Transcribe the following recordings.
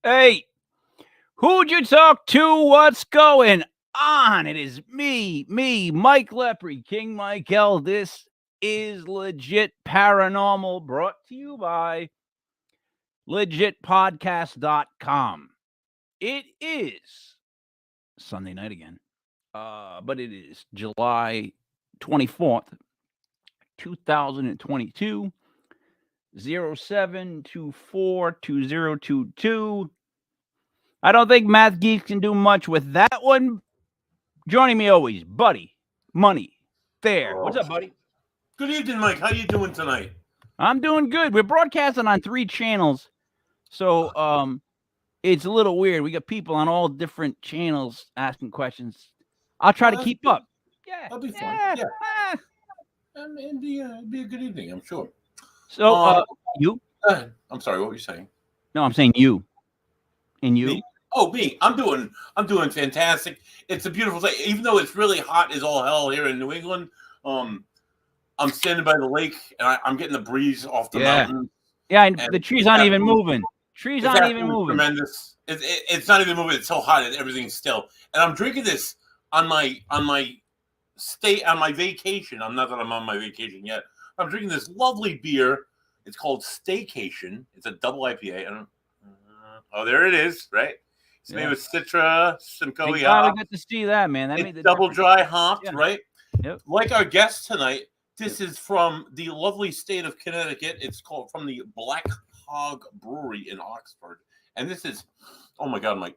Hey, who'd you talk to? What's going on? It is me, Mike Lepre, King Michael. This is Legit Paranormal, brought to you by legitpodcast.com. It is Sunday night again, but it is July 24th, 2022. 07242022. I don't think Math Geeks can do much with that one. Joining me always, Buddy Money there. What's up, buddy? Good evening, Mike. How you doing tonight? I'm doing good. We're broadcasting on 3 channels, so it's a little weird. We got people on all different channels asking questions. I'll try to keep up. Yeah, that'll be fun. Yeah. And be a good evening, I'm sure. So, you? I'm sorry. What were you saying? No, I'm saying you. And you? Me? Oh, me. I'm doing fantastic. It's a beautiful day, even though it's really hot as all hell here in New England. I'm standing by the lake, and I'm getting the breeze off the mountain. Yeah, and the trees aren't even moving. Trees aren't even moving. Tremendous. It's not even moving. It's so hot, and everything's still. And I'm drinking this on my vacation. I'm not that I'm on my vacation yet. I'm drinking this lovely beer. It's called Staycation. It's a double IPA. There it is, right? It's made with Citra, Simcoe. We got to see that, man. That made the double dry hopped, right? Yep. Like our guest tonight, this is from the lovely state of Connecticut. It's called from the Black Hog Brewery in Oxford. And this is, oh my God, Mike.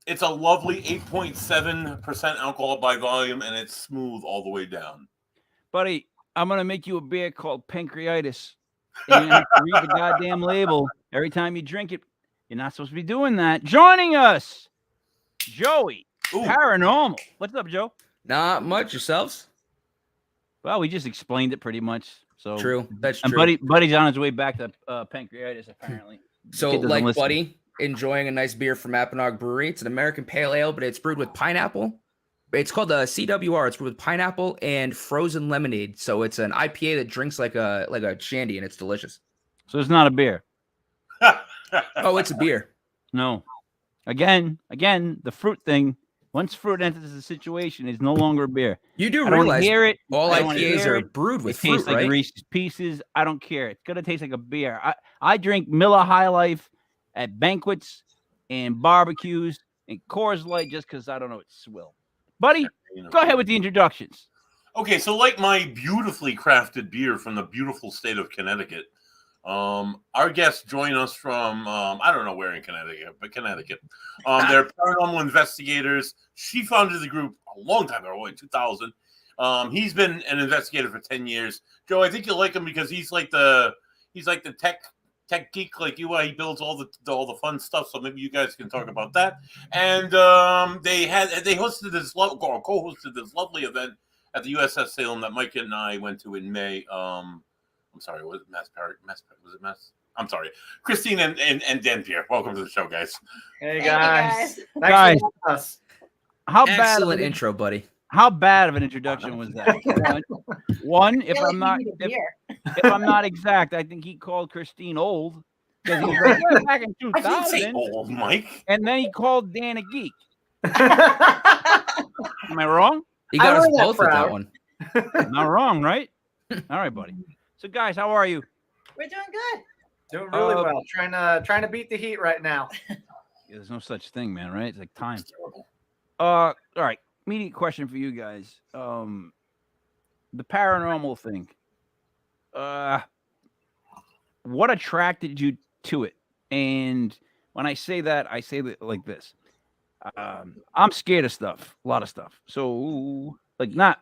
It's a lovely 8.7% alcohol by volume, and it's smooth all the way down. Buddy, I'm going to make you a beer called Pancreatitis. And you have to read the goddamn label every time you drink it. You're not supposed to be doing that. Joining us, Joey, Paranormal. What's up, Joe? Not much. Yourselves? Well, we just explained it pretty much. So true. That's true. And Buddy's on his way back to Pancreatitis, apparently. So, like Buddy, enjoying a nice beer from Mackinac Brewery. It's an American pale ale, but it's brewed with pineapple. It's called the CWR. It's brewed with pineapple and frozen lemonade. So it's an IPA that drinks like a shandy, and it's delicious. So it's not a beer. Oh, it's a beer. No. Again, the fruit thing. Once fruit enters the situation, it's no longer a beer. You do realize hear it. All IPAs are brewed with fruit, tastes like right? Reese's Pieces. I don't care. It's gonna taste like a beer. I drink Miller High Life at banquets and barbecues and Coors Light just because I don't know it's swill. Buddy, go ahead with the introductions. Okay, so like my beautifully crafted beer from the beautiful state of Connecticut, our guests join us from, I don't know where in Connecticut, but Connecticut. They're paranormal investigators. She founded the group a long time ago, in 2000. He's been an investigator for 10 years. Joe, I think you'll like him because he's like the tech geek like you are. He builds all the fun stuff, so maybe you guys can talk about that. And they co-hosted this lovely event at the USS Salem that Mike and I went to in May. I'm sorry, was it Mass? I'm sorry, Christine and Dan Peer. Welcome to the show, guys. Hey guys. Guys, how Excellent bad intro, buddy. How bad of an introduction was that? One, if I'm not exact, I think he called Christine old because he was like, yeah, back in 2000. I didn't say old, Mike. And then he called Dan a geek. Am I wrong? You got us both with that one. Not wrong, right? All right, buddy. So, guys, how are you? We're doing good. Doing really well. Trying to beat the heat right now. Yeah, there's no such thing, man. Right? It's like time. All right. Immediate question for you guys. The paranormal thing. What attracted you to it? And when I say that like this. I'm scared of stuff, a lot of stuff. So not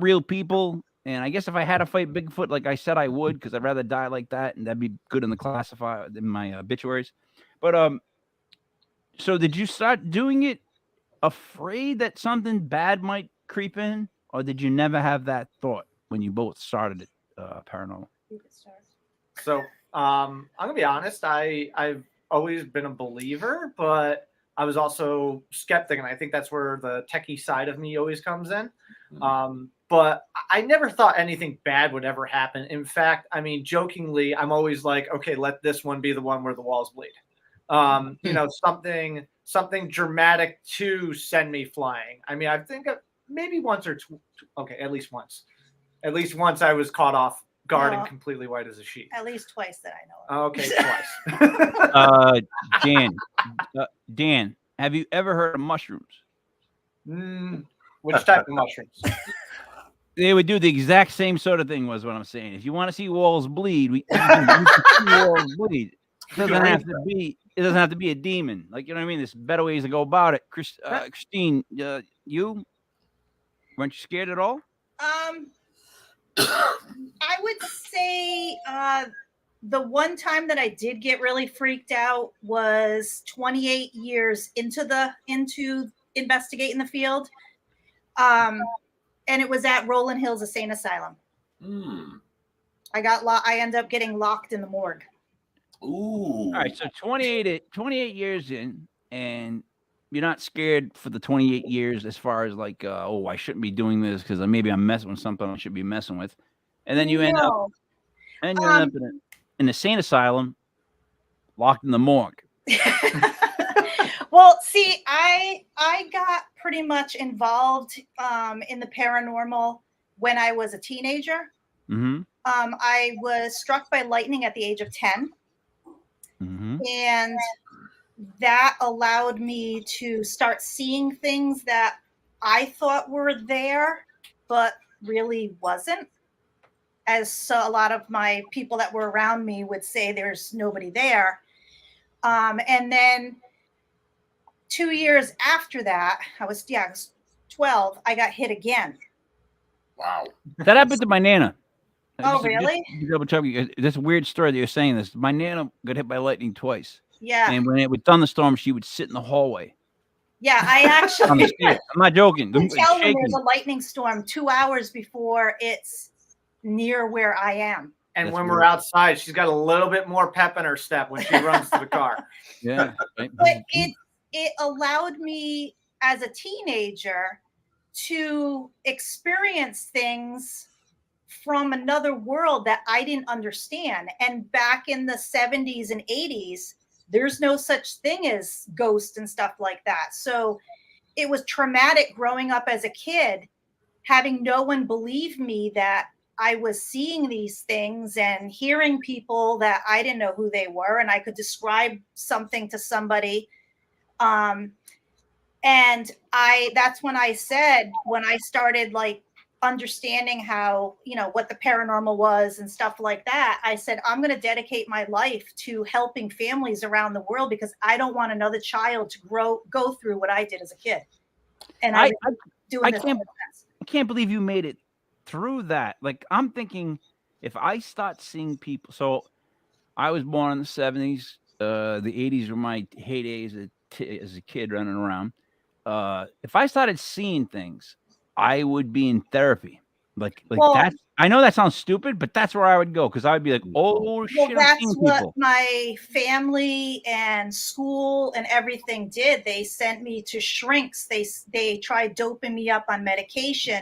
real people. And I guess if I had to fight Bigfoot, like I said I would, because I'd rather die like that, and that'd be good in the classified in my obituaries. But so did you start doing it afraid that something bad might creep in, or did you never have that thought when you both started it, paranormal? So I'm gonna be honest. I've always been a believer, but I was also skeptic, and I think that's where the techie side of me always comes in. but I never thought anything bad would ever happen. In fact, I mean, jokingly, I'm always like, okay, let this one be the one where the walls bleed. You know, something dramatic to send me flying. I mean, I think maybe once or okay, at least once. At least once I was caught off guard and completely white as a sheet. At least twice that I know of. Okay, twice. Dan, have you ever heard of mushrooms? Which type of mushrooms? They would do the exact same sort of thing, was what I'm saying. If you want to see walls bleed, we can see walls bleed. It doesn't have to be a demon. Like, you know what I mean? There's better ways to go about it. Christine, you weren't you scared at all? I would say the one time that I did get really freaked out was 28 years into investigating the field. And it was at Rolling Hills Insane Asylum. I ended up getting locked in the morgue. Ooh. All right, so 28 years in, and you're not scared for the 28 years as far as like, I shouldn't be doing this because maybe I'm messing with something I should be messing with. And then you end up in an insane asylum, locked in the morgue. Well, see, I got pretty much involved in the paranormal when I was a teenager. Mm-hmm. I was struck by lightning at the age of 10. Mm-hmm. And that allowed me to start seeing things that I thought were there, but really wasn't. As a lot of my people that were around me would say, there's nobody there. And then 2 years after that, I was 12, I got hit again. Wow. That happened to my Nana. Oh, really? Just double check. That's a weird story that you're saying this. My Nana got hit by lightning twice. Yeah. And when it would thunderstorm, she would sit in the hallway. Yeah, I actually. I'm not joking. You can tell when there's a lightning storm 2 hours before it's near where I am. And when we're outside, she's got a little bit more pep in her step when she runs to the car. Yeah. Right. But it allowed me as a teenager to experience things from another world that I didn't understand. And back in the 70s and 80s, there's no such thing as ghosts and stuff like that. So it was traumatic growing up as a kid, having no one believe me that I was seeing these things and hearing people that I didn't know who they were. And I could describe something to somebody. And that's when I said, when I started like understanding how, what the paranormal was and stuff like that, I said, I'm going to dedicate my life to helping families around the world because I don't want another child to go through what I did as a kid. And I can't believe you made it through that. Like, I'm thinking if I start seeing people, so I was born in the 70s, the 80s were my heydays as a kid running around. If I started seeing things, I would be in therapy. Like that. I know that sounds stupid, but that's where I would go because I would be like, "Oh shit!" That's what my family and school and everything did. They sent me to shrinks. They tried doping me up on medication,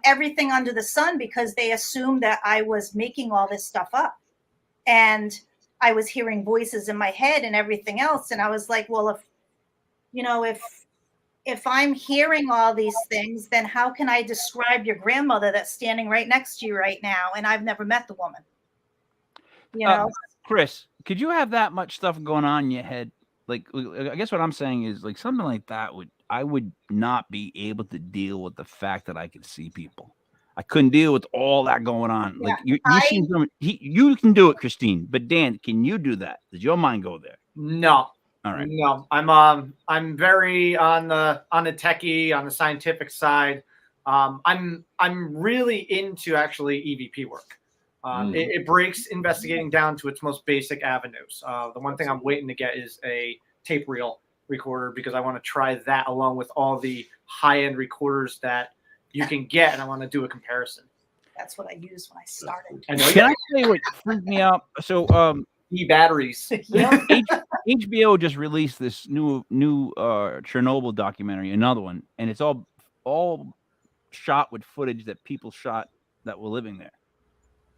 everything under the sun, because they assumed that I was making all this stuff up, and I was hearing voices in my head and everything else. And I was like, well, if I'm hearing all these things, then how can I describe your grandmother that's standing right next to you right now? And I've never met the woman. Chris, could you have that much stuff going on in your head? Like, I guess what I'm saying is like something like that I would not be able to deal with the fact that I could see people. I couldn't deal with all that going on. Yeah, like you can do it, Christine, but Dan, can you do that? Does your mind go there? No. All right. No, I'm very on the techie, on the scientific side. I'm really into actually EVP work. It breaks investigating down to its most basic avenues. The one thing I'm waiting to get is a tape reel recorder because I want to try that along with all the high-end recorders that you can get, and I want to do a comparison. That's what I used when I started. Can I tell you what freaked me out? So e-batteries. HBO just released this new Chernobyl documentary, another one, and it's all shot with footage that people shot that were living there.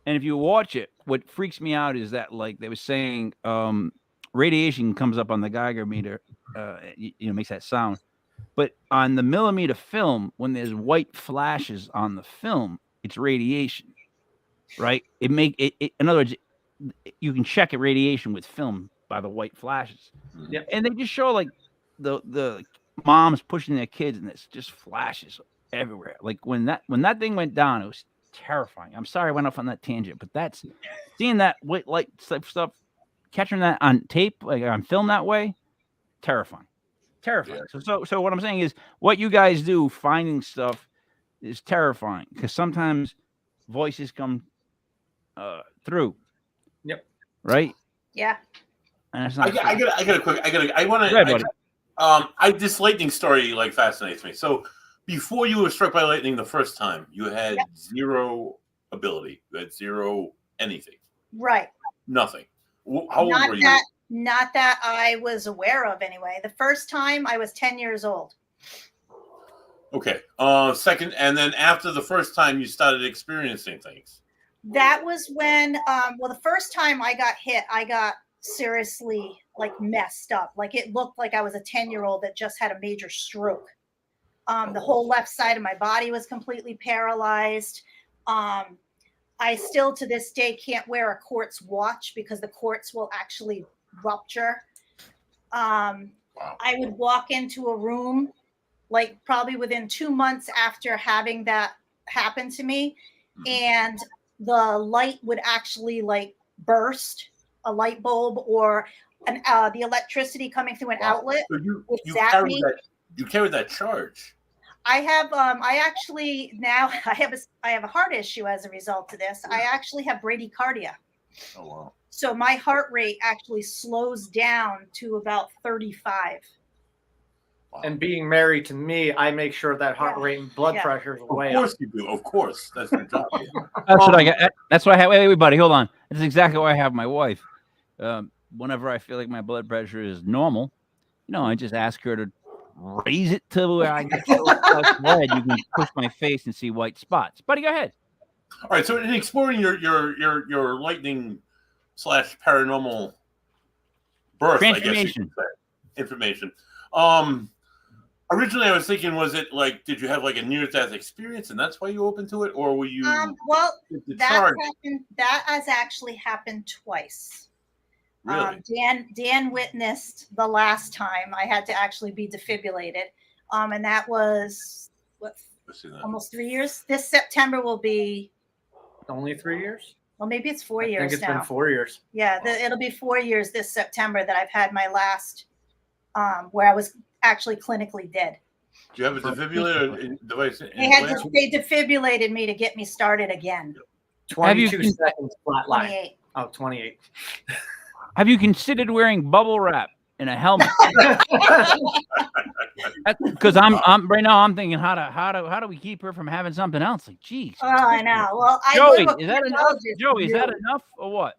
And if you watch it, what freaks me out is that, like they were saying, radiation comes up on the Geiger meter, makes that sound. But on the millimeter film, when there's white flashes on the film, it's radiation, right? In other words, you can check a radiation with film by the white flashes. Yep. And they just show like the moms pushing their kids, and it's just flashes everywhere. Like when that thing went down, it was terrifying. I'm sorry I went off on that tangent, but that's seeing that white light stuff, catching that on tape, like on film that way, terrifying. Yeah. So what I'm saying is, what you guys do, finding stuff, is terrifying, because sometimes voices come through. Yep. Right. Yeah. And it's not this lightning story like fascinates me. So before you were struck by lightning the first time, you had zero ability. You had zero anything. Right. Nothing. How old were you? Not that I was aware of, anyway. The first time I was 10 years old. Okay. Second, and then after the first time, you started experiencing things. That was when, the first time I got hit, I got seriously like messed up. Like it looked like I was a 10-year-old that just had a major stroke. The whole left side of my body was completely paralyzed. I still to this day can't wear a quartz watch because the quartz will actually rupture. I would walk into a room like probably within 2 months after having that happen to me, and the light would actually like burst, a light bulb or the electricity coming through an outlet. So you carried that charge. I have I actually now I have a heart issue as a result of this. I actually have bradycardia. Oh wow. So my heart rate actually slows down to about 35. Wow. And being married to me, I make sure that heart rate and blood pressure is way up. Of course you do. Of course. That's your job. That's what I got. That's what I have. Wait, buddy, hold on. That's exactly why I have my wife. Whenever I feel like my blood pressure is normal, I just ask her to raise it to where I get so red you can push my face and see white spots. Buddy, go ahead. All right. So in exploring your lightning / paranormal birth, I guess information. Originally, I was thinking, was it like, did you have like a near-death experience, and that's why you opened to it, or were you? That has actually happened twice. Really? Dan witnessed the last time I had to actually be defibrillated, and that was almost 3 years. This September will be only 3 years. Well, maybe it's 4 years. I think it's been 4 years. Yeah, it'll be 4 years this September that I've had my last, where I was actually clinically dead. Do you have a defibrillator device? They defibrillated me to get me started again. 22 seconds flat line. 28. Oh, 28. Have you considered wearing bubble wrap and a helmet? Because I'm right now. I'm thinking how do we keep her from having something else? Like, geez. Oh, I know. Well, Joey, is that enough? Joey, is that enough or what?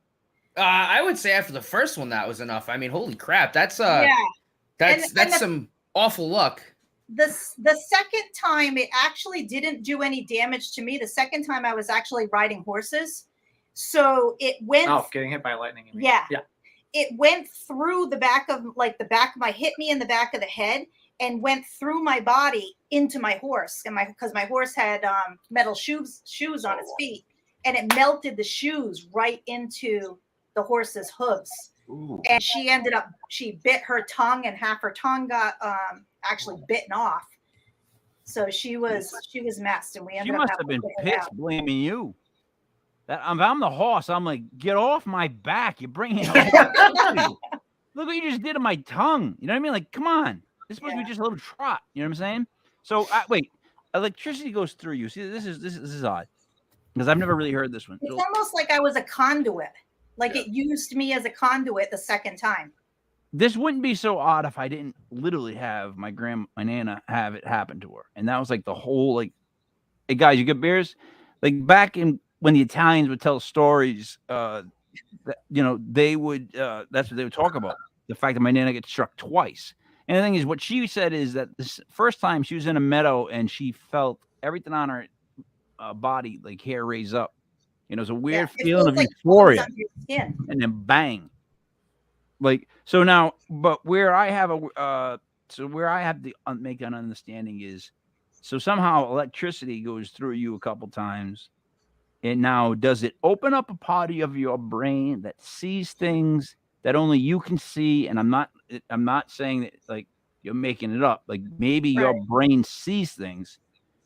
I would say after the first one, that was enough. I mean, holy crap, that's some awful luck. The second time, it actually didn't do any damage to me. The second time, I was actually riding horses, so it went. Oh, getting hit by lightning. Yeah. It went through the back of hit me in the back of the head and went through my body into my horse, and because my horse had metal shoes on its feet, and it melted the shoes right into the horse's hooves. Ooh. And she bit her tongue, and half her tongue got actually bitten off. So she was messed, and we ended up. She must have been pissed blaming you. That I'm the horse. I'm like, get off my back. You're bringing it. Look what you just did to my tongue. You know what I mean? Like, come on. This supposed to be just a little trot. You know what I'm saying? So wait, electricity goes through you. See, this is odd because I've never really heard this one. It's almost like I was a conduit. Like it used me as a conduit the second time. This wouldn't be so odd if I didn't literally have my Nana have it happen to her, and that was like the whole like, hey guys, you get beers? Like back in when the Italians would tell stories, they would that's what they would talk about. The fact that my Nana gets struck twice. And the thing is, what she said is that this first time she was in a meadow and she felt everything on her body, like hair raise up. You know, it's a weird it feeling feels of like euphoria, under your skin. and then bang. Like so now, but where I have the make an understanding is, so somehow electricity goes through you a couple times, and now does it open up a part of your brain that sees things that only you can see? And I'm not saying that like you're making it up. Like maybe your brain sees things.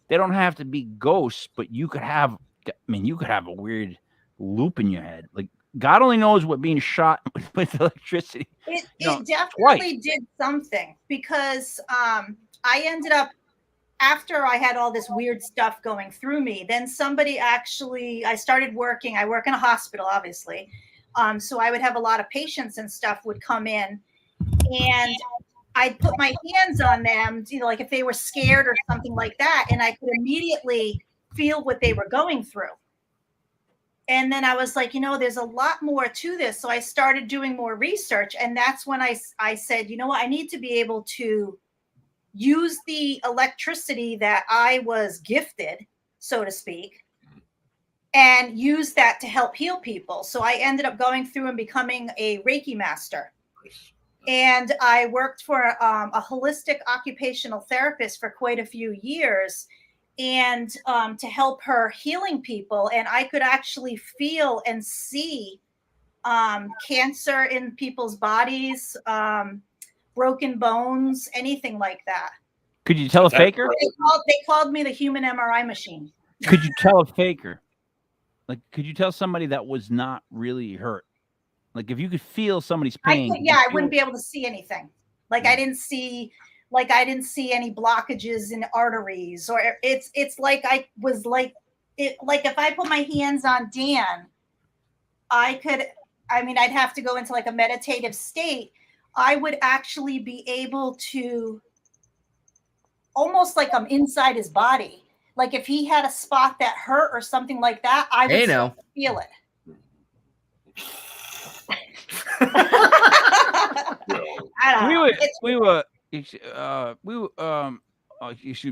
They don't have to be ghosts, but you could have. I mean, you could have a weird loop in your head. Like God only knows what being shot with electricity. It know, definitely did something, because I ended up, after I had all this weird stuff going through me, then somebody I started working. I work in a hospital, obviously. So I would have a lot of patients and stuff would come in, and I'd put my hands on them, you know, like if they were scared or something like that, and I could immediately feel what they were going through. And then I was like, you know, there's a lot more to this. So I started doing more research. And that's when I said, you know what, I need to be able to use the electricity that I was gifted, so to speak, and use that to help heal people. So I ended up going through and becoming a Reiki master. And I worked for a holistic occupational therapist for quite a few years, and to help her healing people. And I could actually feel and see cancer in people's bodies, broken bones, anything like that. Could you tell a faker? They called me the human MRI machine. Could you tell a faker? Like, could you tell somebody that was not really hurt? Like, if you could feel somebody's pain. I wouldn't be able to see anything. Like, I didn't see any blockages in arteries, or it's like I was like it. Like if I put my hands on Dan, I'd have to go into like a meditative state. I would actually be able to, almost like I'm inside his body. Like if he had a spot that hurt or something like that, I would feel it. Excuse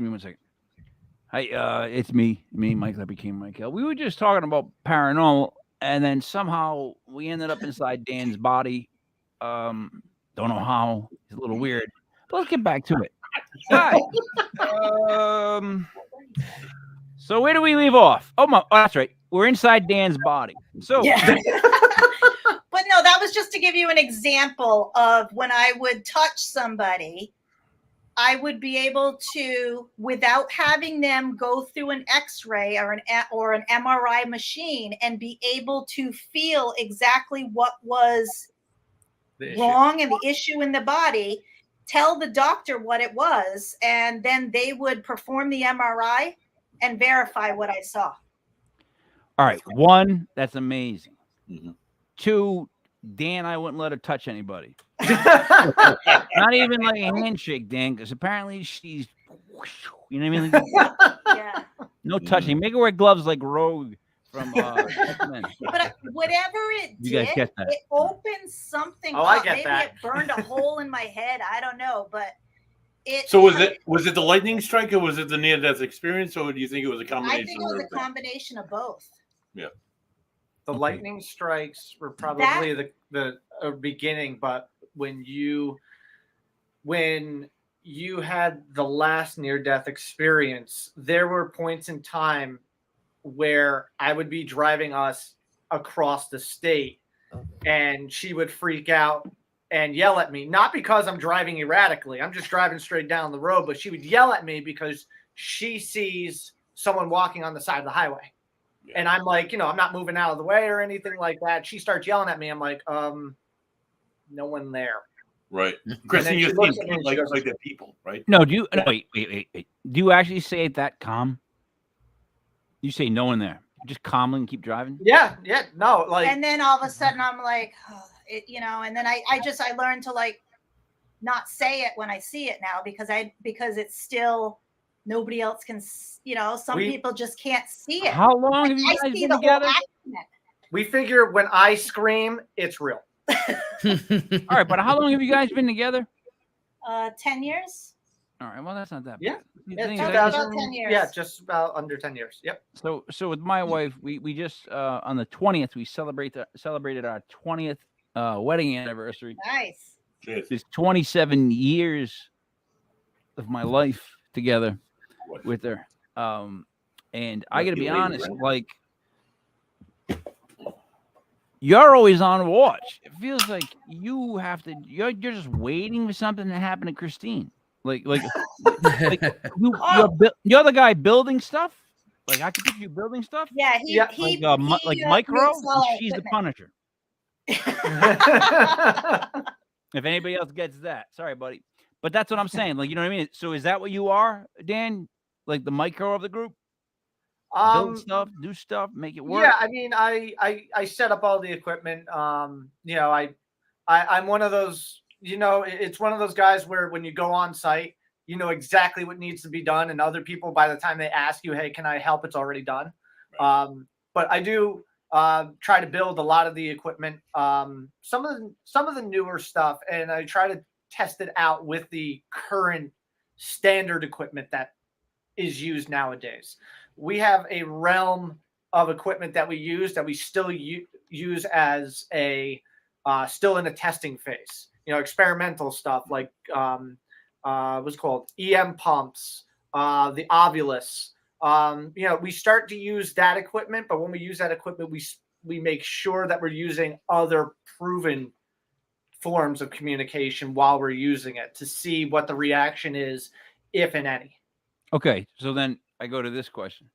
me one second. Hi, it's me, Mike. That became Mike Hill. We were just talking about paranormal, and then somehow we ended up inside Dan's body. Don't know how. It's a little weird, but let's get back to it. Hi. So where do we leave off? Oh, that's right. We're inside Dan's body. So. Yeah. But no, that was just to give you an example of when I would touch somebody, I would be able to, without having them go through an X-ray or an MRI machine, and be able to feel exactly what was wrong and the issue in the body, tell the doctor what it was, and then they would perform the MRI and verify what I saw. All right. One, that's amazing. Mm-hmm. Two, Dan, I wouldn't let her touch anybody. Not even like a handshake, Dan, because apparently she's, you know what I mean? Yeah. No touching. Make her wear gloves like Rogue from X-Men. But whatever it did, it opened something up. I get Maybe that. it burned a hole in my head. I don't know, but it. So was it the lightning strike, or was it the near-death experience, or do you think it was a combination? I think it was a combination of both. Yeah. The lightning strikes were probably the beginning, but when you had the last near-death experience, there were points in time where I would be driving us across the state, and she would freak out and yell at me, not because I'm driving erratically. I'm just driving straight down the road, but she would yell at me because she sees someone walking on the side of the highway. And I'm like, I'm not moving out of the way or anything like that. She starts yelling at me. I'm like, no one there. Right. Kristen, you think like they're people, right? No, wait. Do you actually say it that calm? You say no one there. Just calmly and keep driving? Yeah. No, like. And then all of a sudden I'm like, and then I learned to like not say it when I see it now, because it's still, nobody else can, some people just can't see it. How long have you guys been together? We figure when I scream, it's real. All right, but how long have you guys been together? 10 years. All right. Well, that's not that Yeah. bad. The Yeah, thing is, I About just- 10 years. Yeah, just about under 10 years. Yep. so with my wife, we just on the 20th we celebrated our 20th wedding anniversary. Nice. Cheers. It's 27 years of my life together with her. And I got to be Lucky lady, honest, right? like you're always on watch. It feels like you have to. You're just waiting for something to happen to Christine. Like you're the guy building stuff. Like I can picture you building stuff. Yeah, Yeah, Like Micro, makes all and our she's the equipment. Punisher. If anybody else gets that, sorry, buddy. But that's what I'm saying. Like, you know what I mean? So is that what you are, Dan? Like the Micro of the group? Build stuff, do stuff, make it work. Yeah, I mean, I set up all the equipment. You know, I'm one of those. You know, it's one of those guys where when you go on site, you know exactly what needs to be done, and other people, by the time they ask you, "Hey, can I help?" It's already done. But I do try to build a lot of the equipment. Some of the newer stuff, and I try to test it out with the current standard equipment that is used nowadays. We have a realm of equipment that we use that we still use as a still in a testing phase. You know, experimental stuff like what's it called EM pumps, the Ovulus. You know, we start to use that equipment, but when we use that equipment, we make sure that we're using other proven forms of communication while we're using it to see what the reaction is, if and any. Okay, so then I go to this question.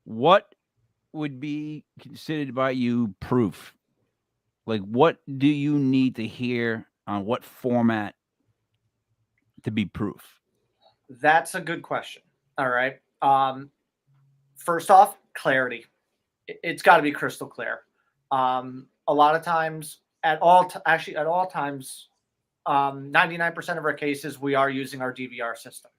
What would be considered by you proof? Like, what do you need to hear on what format to be proof? That's a good question. All right. First off, clarity. It's got to be crystal clear. A lot of times, at all times, 99% of our cases, we are using our DVR system.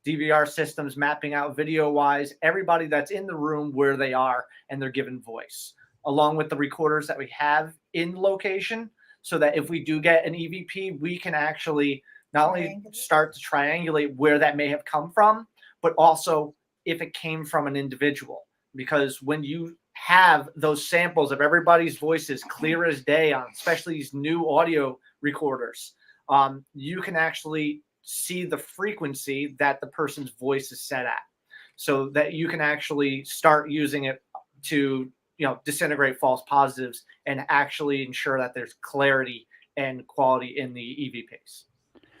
DVR systems mapping out video-wise everybody that's in the room where they are, and they're given voice, along with the recorders that we have in location, so that if we do get an EVP, we can actually not only start to triangulate where that may have come from, but also if it came from an individual. Because when you have those samples of everybody's voices clear as day on especially these new audio recorders, you can actually see the frequency that the person's voice is set at, so that you can actually start using it to, you know, disintegrate false positives and actually ensure that there's clarity and quality in the EVPs.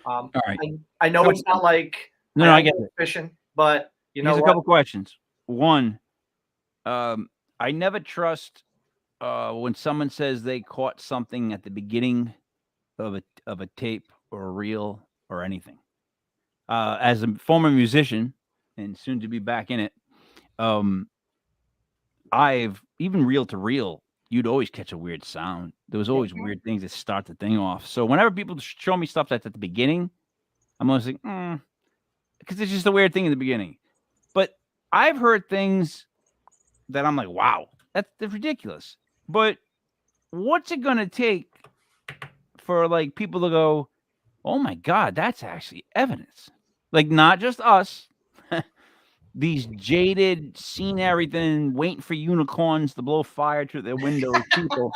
All right. I know it's not like No, I get it. efficient, but you know Here's a what? couple questions. One, I never trust when someone says they caught something at the beginning of a tape or a reel or anything. As a former musician and soon to be back in it, I've even reel to reel, you'd always catch a weird sound. There was always weird things that start the thing off. So whenever people show me stuff that's at the beginning, I'm always like, because it's just a weird thing in the beginning. But I've heard things that I'm like, wow, that's ridiculous. But what's it gonna take for like people to go, oh my God, that's actually evidence? Like not just us, these jaded, seen everything, waiting for unicorns to blow fire through their windows people.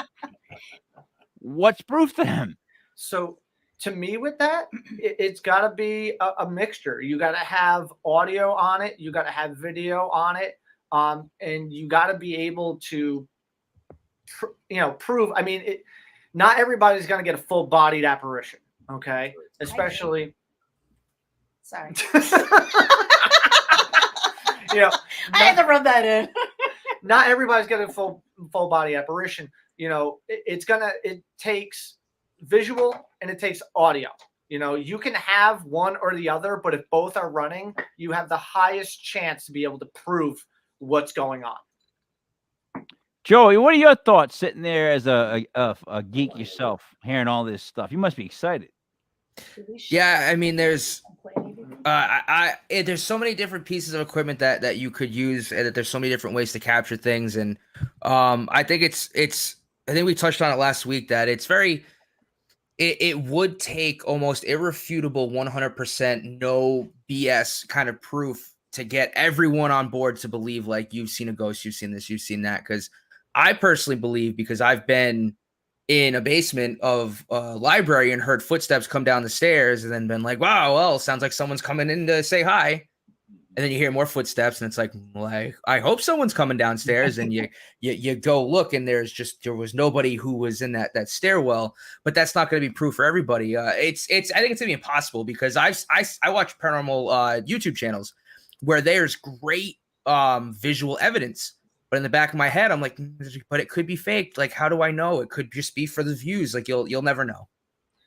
What's proof to them? So to me with that, it's got to be a mixture. You got to have audio on it. You got to have video on it. And you got to be able to, prove. I mean, not everybody's going to get a full-bodied apparition, okay? Especially. Sorry. I had to rub that in. Not everybody's getting a full-body apparition. You know, it takes visual and it takes audio. You know, you can have one or the other, but if both are running, you have the highest chance to be able to prove what's going on. Joey, what are your thoughts sitting there as a geek yourself, hearing all this stuff? You must be excited. Yeah, I mean, there's so many different pieces of equipment that you could use, and that there's so many different ways to capture things. And I think I think we touched on it last week that it's very it would take almost irrefutable 100% no BS kind of proof to get everyone on board to believe like you've seen a ghost, you've seen this, you've seen that. Because I personally believe, because I've been in a basement of a library and heard footsteps come down the stairs and then been like, wow, well, sounds like someone's coming in to say hi. And then you hear more footsteps and it's like I hope someone's coming downstairs, and you go look and there was nobody who was in that stairwell. But that's not going to be proof for everybody. I think it's going to be impossible, because I watch paranormal YouTube channels where there's great visual evidence, but in the back of my head I'm like, but it could be faked. Like, how do I know? It could just be for the views. Like, you'll never know.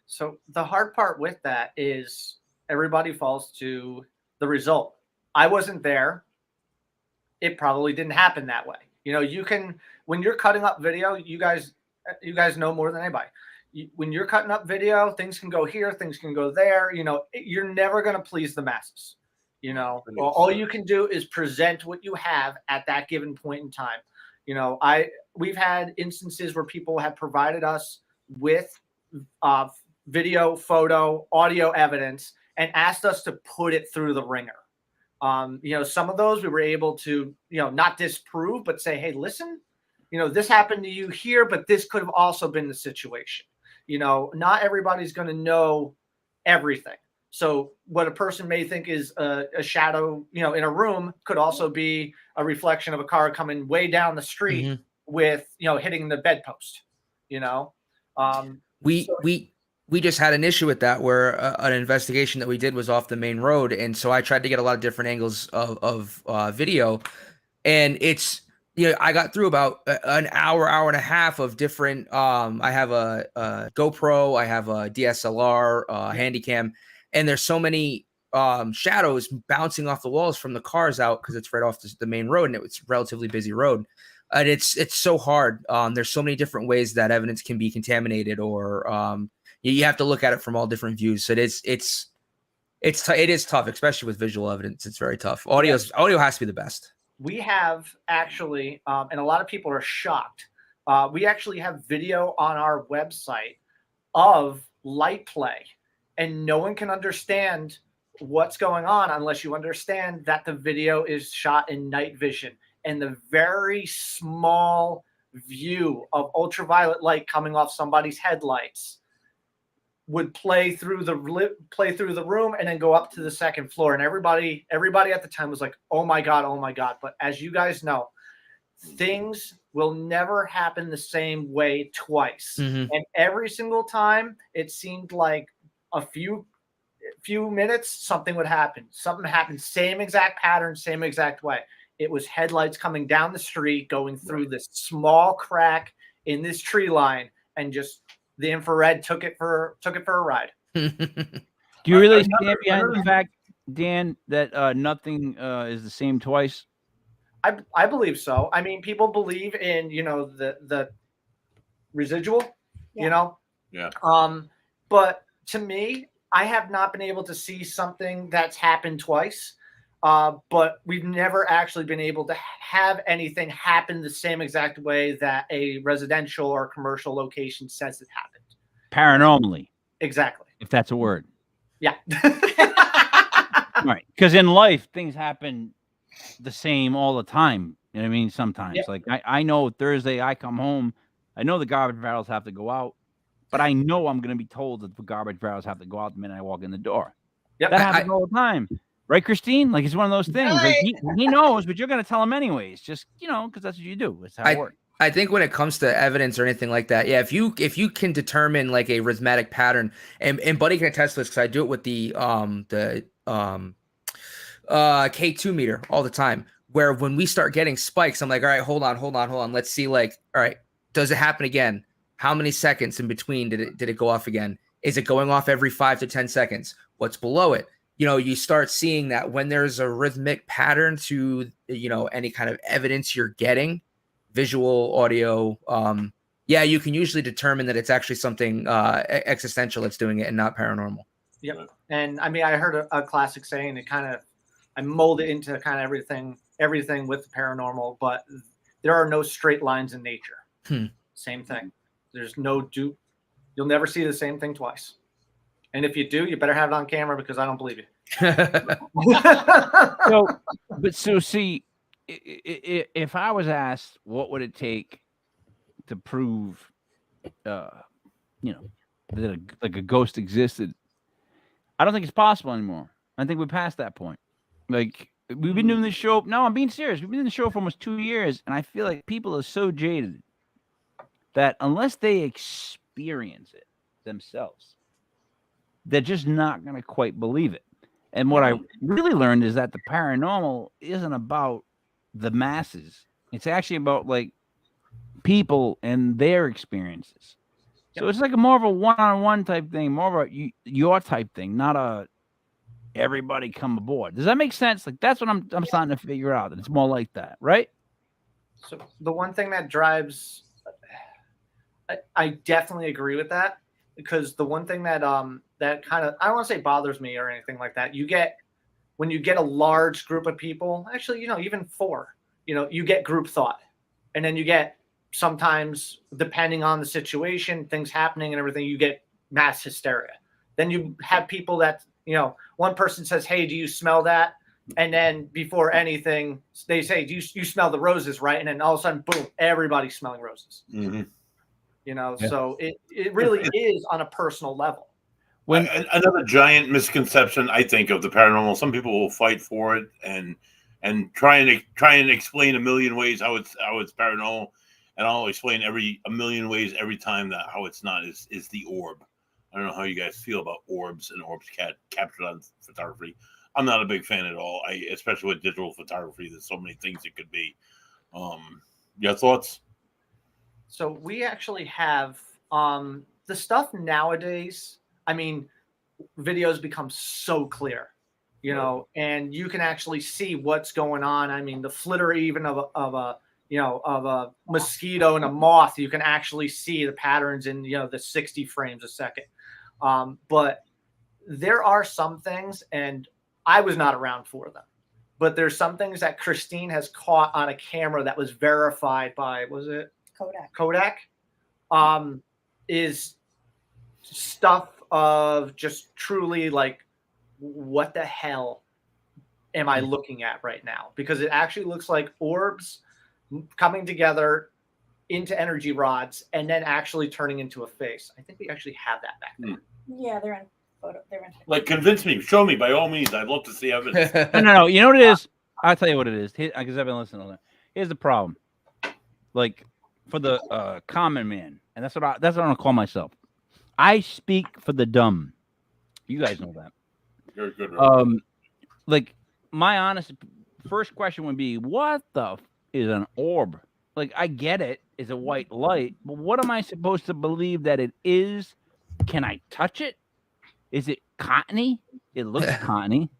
So the hard part with that is everybody falls to the result. I wasn't there. It probably didn't happen that way. You know, you can, when you're cutting up video, you guys know more than anybody. When you're cutting up video, things can go here, things can go there. You know, you're never going to please the masses. You know, all you can do is present what you have at that given point in time. You know, we've had instances where people have provided us with video, photo, audio evidence and asked us to put it through the ringer. You know, some of those we were able to, you know, not disprove, but say, hey, listen, you know, this happened to you here, but this could have also been the situation. You know, not everybody's going to know everything. So what a person may think is a shadow, you know, in a room could also be a reflection of a car coming way down the street with, you know, hitting the bedpost, you know. We just had an issue with that, where an investigation that we did was off the main road. And so I tried to get a lot of different angles of video, and it's, you know, I got through about an hour and a half of different, I have a GoPro, I have a DSLR, Handycam, and there's so many shadows bouncing off the walls from the cars out, because it's right off the main road and it's a relatively busy road. And it's so hard. There's so many different ways that evidence can be contaminated, or you have to look at it from all different views. So it is tough, especially with visual evidence. It's very tough. Audio has to be the best. We have actually, and a lot of people are shocked. We actually have video on our website of light play, and no one can understand what's going on unless you understand that the video is shot in night vision, and the very small view of ultraviolet light coming off somebody's headlights would play through the room and then go up to the second floor. And everybody at the time was like, oh my God. But as you guys know, things will never happen the same way twice. And every single time it seemed like a few minutes, something would happen. Something happened, same exact pattern, same exact way. It was headlights coming down the street, going through this small crack in this tree line, and just the infrared took it for a ride. Do you really stand behind the fact, Dan, that nothing is the same twice? I believe so. I mean, people believe in, you know, the residual, you know. Yeah. But to me, I have not been able to see something that's happened twice. But we've never actually been able to have anything happen the same exact way that a residential or commercial location says it happened. Paranormally. Exactly. If that's a word. Yeah. Right. Because in life, things happen the same all the time. You know what I mean? Sometimes. Yep. Like I know Thursday I come home, I know the garbage barrels have to go out, but I know I'm going to be told that the garbage barrels have to go out the minute I walk in the door. Yep. That happens all the time. Right, Christine? Like, it's one of those things. Like, he knows, but you're going to tell him anyways. Just, you know, because that's what you do. It's how it works. I think when it comes to evidence or anything like that, yeah, if you can determine like a rhythmic pattern, and Buddy can attest to this because I do it with the K2 meter all the time, where when we start getting spikes, I'm like, all right, hold on. Let's see, like, all right, does it happen again? How many seconds in between did it go off again? Is it going off every 5 to 10 seconds? What's below it? You know, you start seeing that when there's a rhythmic pattern to, you know, any kind of evidence you're getting, visual, audio, you can usually determine that it's actually something existential that's doing it and not paranormal. Yep. And I mean, I heard a classic saying, I mold it into kind of everything with the paranormal, but there are no straight lines in nature. Same thing. There's no You'll never see the same thing twice. And if you do, you better have it on camera because I don't believe you. So see, if I was asked what would it take to prove, that a ghost existed, I don't think it's possible anymore. I think we're past that point. Like, we've been doing this show. No, I'm being serious. We've been doing the show for almost 2 years, and I feel like people are so jaded that unless they experience it themselves, they're just not going to quite believe it. And what I really learned is that the paranormal isn't about the masses. It's actually about like people and their experiences. So it's like more of a one-on-one type thing, more of a your type thing, not a everybody come aboard. Does that make sense? Like, that's what I'm starting to figure out. That it's more like that, right? So the one thing that drives, I definitely agree with that, because the one thing that that kind of, I don't want to say bothers me or anything like that. When you get a large group of people, actually, even 4, you get group thought, and then you get, sometimes depending on the situation, things happening and everything, you get mass hysteria. Then you have people that, one person says, "Hey, do you smell that?" And then before anything, they say, "Do you smell the roses, right?" And then all of a sudden, boom, everybody's smelling roses. Mm-hmm. So it really is on a personal level. When another giant misconception, I think, of the paranormal, some people will fight for it and try and explain a million ways how it's paranormal, and I'll explain a million ways every time that how it's not is the orb. I don't know how you guys feel about orbs and orbs captured on photography. I'm not a big fan at all. Especially with digital photography, there's so many things it could be. Your thoughts? So we actually have the stuff nowadays. I mean, videos become so clear, and you can actually see what's going on. I mean, the flitter even of a mosquito and a moth, you can actually see the patterns in the 60 frames a second. But there are some things, and I was not around for them, but there's some things that Christine has caught on a camera that was verified by, was it Kodak? Is stuff of just truly like, what the hell am I looking at right now? Because it actually looks like orbs coming together into energy rods and then actually turning into a face. I think we actually have that back there. Yeah, they're in photo. Like, convince me, show me by all means. I'd love to see evidence. No. You know what it is? I'll tell you what it is. Because I've been listening to that. Here's the problem. Like, for the common man, and that's what I want to call myself. I speak for the dumb. You guys know that. You're good. Right? Like, my honest first question would be, what the is an orb? Like, I get it. It's a white light, but what am I supposed to believe that it is? Can I touch it? Is it cottony? It looks cottony.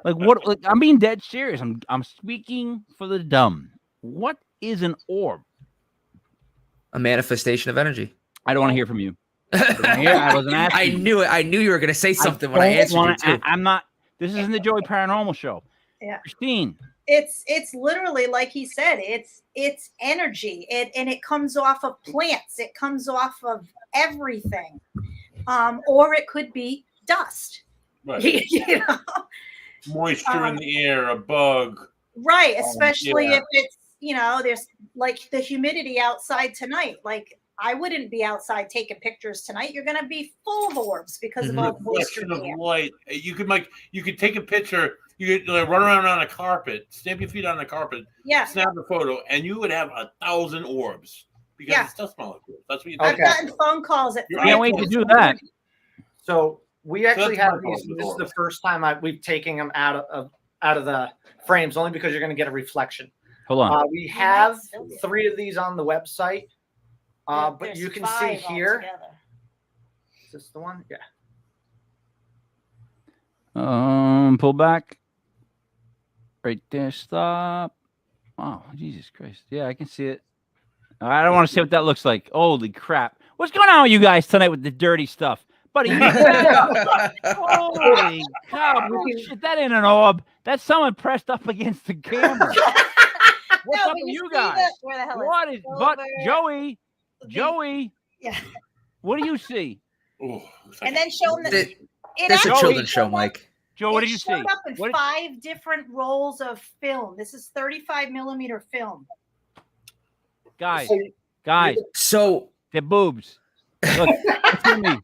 Like, what? Like, I'm being dead serious. I'm speaking for the dumb. What is an orb? A manifestation of energy. I don't want to hear from you. I wasn't asking. I knew it. I knew you were going to say something when I answered you too. I'm not. This isn't the Joey Paranormal Show. Yeah, Christine. It's literally like he said. It's energy. It comes off of plants. It comes off of everything. Or it could be dust. Right. Moisture in the air, a bug. Right, especially if it's there's like the humidity outside tonight. Like, I wouldn't be outside taking pictures tonight. You're going to be full of orbs because of all the moisture. Of light. You could take a picture. You could run around on a carpet, stamp your feet on the carpet, snap a photo, and you would have 1,000 orbs because it's dust molecules. That's what you. I've gotten phone calls at. Can't wait to do that. So we actually have these. This is the first time we've taken them out of the frames, only because you're going to get a reflection. Hold on. We have 3 of these on the website. But you can see here. Altogether. Is this the one? Yeah. Pull back. Right there. Stop. Oh, Jesus Christ. Yeah, I can see it. I don't want to see what that looks like. Holy crap. What's going on with you guys tonight with the dirty stuff? Buddy, holy cow. Shit, that ain't an orb. That's someone pressed up against the camera. What's up with you guys? Where the hell what is but Joey? Yeah. What do you see? Oh, And then show them Th- it That's a actually children's show, showed up- Mike. Joe, what it did you showed see? up in What- 5 different rolls of film. This is 35 millimeter film. guys, So- guys, So they're boobs. Look, listen to me.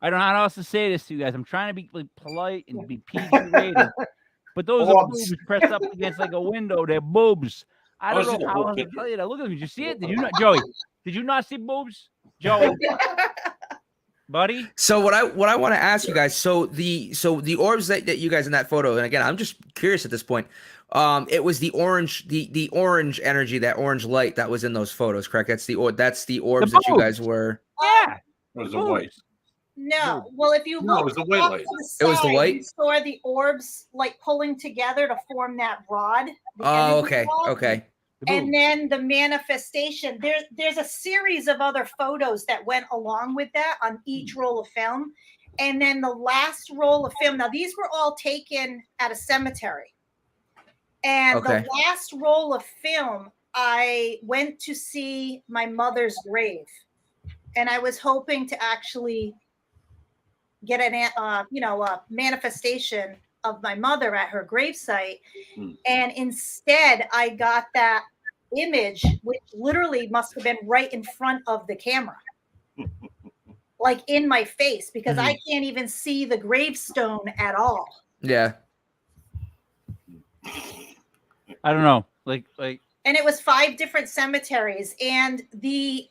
I don't know how else to say this to you guys. I'm trying to be like, polite and be PG rated, but those are Boobs. boobs pressed up against like a window. They're boobs. I Oh, don't see the know how whole else to picture. tell you that. Look at them. Did you see it? Did you not, Joey? Did you not see boobs, Joey? Buddy? So what I want to ask you guys, so the orbs that you guys in that photo, and again, I'm just curious at this point. It was the orange energy, that orange light that was in those photos, correct? That's the orbs that you guys boobs. were. Yeah. It was a white. Boobs. No. Well, if you No, it look was the white off light. to the It was the side, white? you saw the orbs like pulling together to form that rod. the Oh, energy okay, rod. okay. The And boobs. then the manifestation. There's a series of other photos that went along with that on each roll of film. And then the last roll of film. Now these were all taken at a cemetery. And Okay. the last roll of film, I went to see my mother's grave. And I was hoping to actually get a manifestation of my mother at her gravesite. And instead I got that image, which literally must have been right in front of the camera, like in my face, because I can't even see the gravestone at all. Yeah. I don't know. Like And it was 5 different cemeteries. And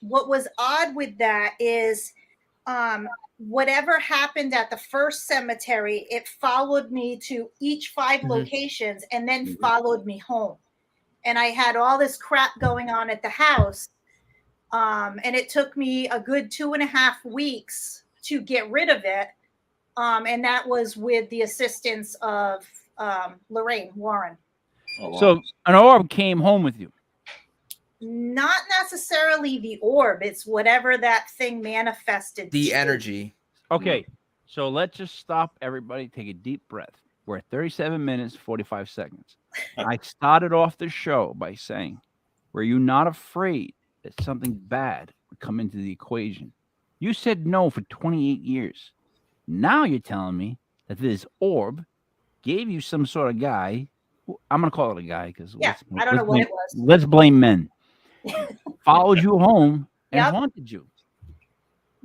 what was odd with that is whatever happened at the first cemetery, it followed me to each 5 locations and then followed me home. And I had all this crap going on at the house. And it took me a good 2.5 weeks to get rid of it. And that was with the assistance of Lorraine Warren. Oh, wow. so an orb came home with you. Not necessarily the orb, it's whatever that thing manifested. The to. energy. Okay. So let's just stop everybody, take a deep breath. We're at 37 minutes, 45 seconds. I started off the show by saying, were you not afraid that something bad would come into the equation? You said no for 28 years. Now you're telling me that this orb gave you some sort of guy. I'm going to call it a guy because Yeah, I don't know what it was. Let's blame men. Followed you home and Yep. haunted you.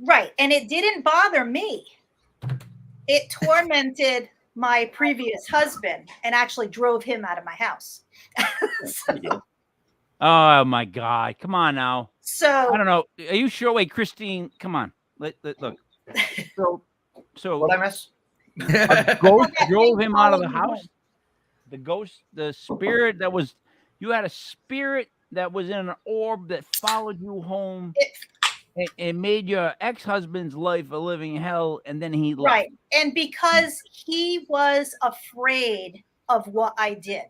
Right. And it didn't bother me. It tormented my previous husband and actually drove him out of my house. Oh my God! Come on now. So I don't know. Are you sure? Wait, Christine, come on. Look. So What I miss? a ghost that drove thing him out of the followed me house. The spirit that was. You had a spirit that was in an orb that followed you home. And made your ex-husband's life a living hell, and then he left. right. And because he was afraid of what I did.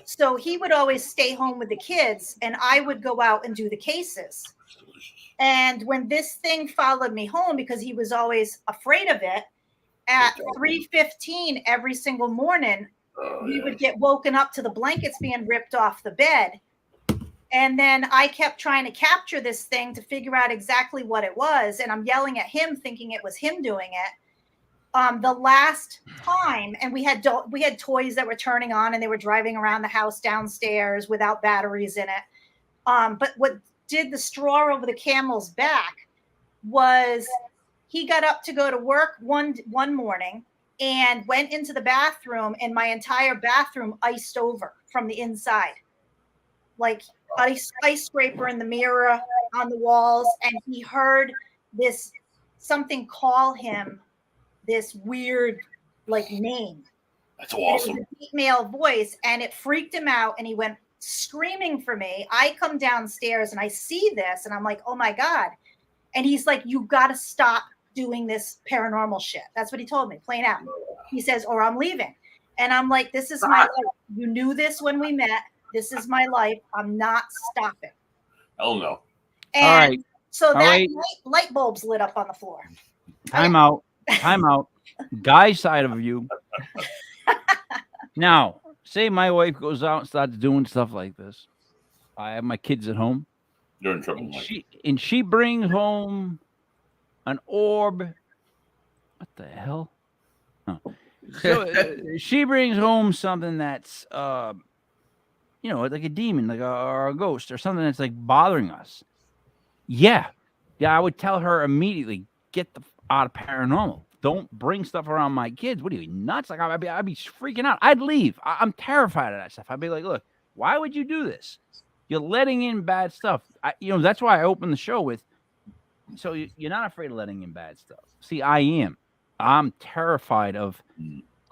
So he would always stay home with the kids and I would go out and do the cases. And when this thing followed me home, because he was always afraid of it, at 3:15 every single morning, we would get woken up to the blankets being ripped off the bed. And then I kept trying to capture this thing to figure out exactly what it was. And I'm yelling at him, thinking it was him doing it. The last time, and we had toys that were turning on and they were driving around the house downstairs without batteries in it. But what did the straw over the camel's back was he got up to go to work one morning and went into the bathroom, and my entire bathroom iced over from the inside. Like ice scraper in the mirror, on the walls, and he heard something call him this weird name. That's awesome. It was a deep male voice, and it freaked him out, and he went screaming for me. I come downstairs and I see this, and I'm like, oh my God. And he's like, you got to stop doing this paranormal shit. That's what he told me, plain out. He says, or I'm leaving. And I'm like, this is my life. You knew this when we met. This is my life. I'm not stopping. Hell no. And All right. so that right. light bulbs lit up on the floor. Time out. Guy side of you. Now, say my wife goes out and starts doing stuff like this. I have my kids at home. You're in trouble, And Mike. she brings home an orb. What the hell? Oh. So she brings home something that's, like a demon, like or a ghost or something that's like bothering us. Yeah, I would tell her immediately, get the out of paranormal. Don't bring stuff around my kids. What are you, nuts? Like I'd be freaking out. I'd leave. I'm terrified of that stuff. I'd be like, look, why would you do this? You're letting in bad stuff. That's why I opened the show with. So you're not afraid of letting in bad stuff. See, I am. I'm terrified of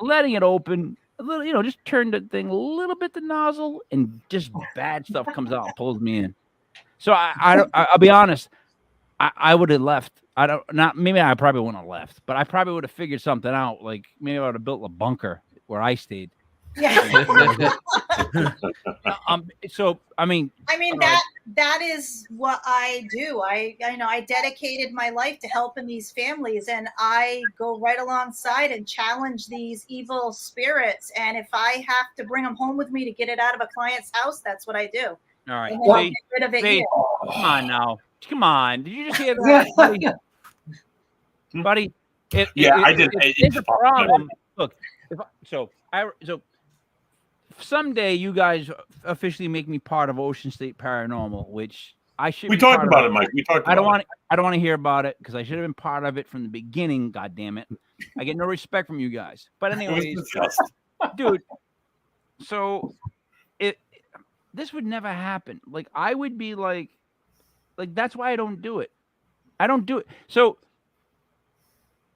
letting it open a little. Just turn the thing a little bit, the nozzle, and just bad stuff comes out and pulls me in. So I'll be honest. I would have left. Maybe I probably wouldn't have left, but I probably would have figured something out. Like maybe I would have built a bunker where I stayed. Yeah. So I mean that is what I do. I dedicated my life to helping these families, and I go right alongside and challenge these evil spirits. And if I have to bring them home with me to get it out of a client's house, that's what I do. All right, and then get rid of it here. Come on now. Come on. Did you just hear that, buddy? I did. It's a problem. Look, so someday you guys officially make me part of Ocean State Paranormal, which I should. We talked about it, Mike. We talked. I don't want to hear about it because I should have been part of it from the beginning. God damn it! I get no respect from you guys. But anyways, dude. So this would never happen. Like I would be like that's why I don't do it. I don't do it. So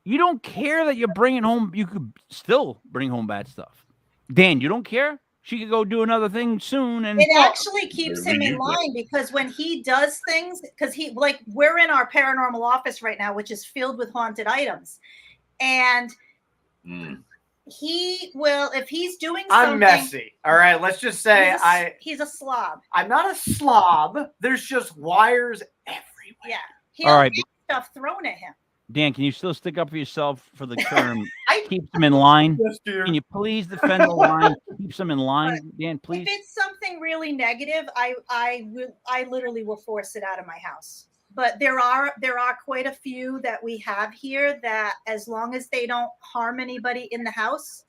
you don't care that you're bringing home. You could still bring home bad stuff. Dan, you don't care. She could go do another thing soon, and it actually keeps him in line because when he does things, because we're in our paranormal office right now, which is filled with haunted items, and he will, if he's doing something. I'm messy. All right, let's just say he's a slob. I'm not a slob. There's just wires everywhere. Yeah, he'll get stuff thrown at him. Dan, can you still stick up for yourself for the term keeps them in line? Yes, dear. Can you please defend the line? Keeps them in line, Dan, please. If it's something really negative, I literally will force it out of my house. But there are quite a few that we have here that as long as they don't harm anybody in the house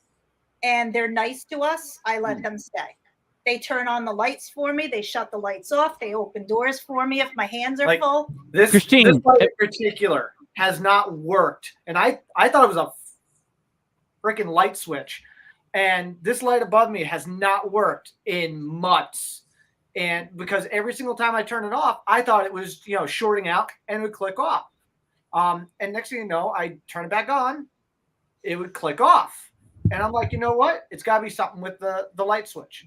and they're nice to us, I let them stay. They turn on the lights for me. They shut the lights off. They open doors for me if my hands are full. Christine, this light in particular has not worked. And I thought it was a freaking light switch. And this light above me has not worked in months. And because every single time I turn it off, I thought it was, shorting out and it would click off. And next thing you know, I turn it back on, it would click off. And I'm like, you know what? It's got to be something with the light switch.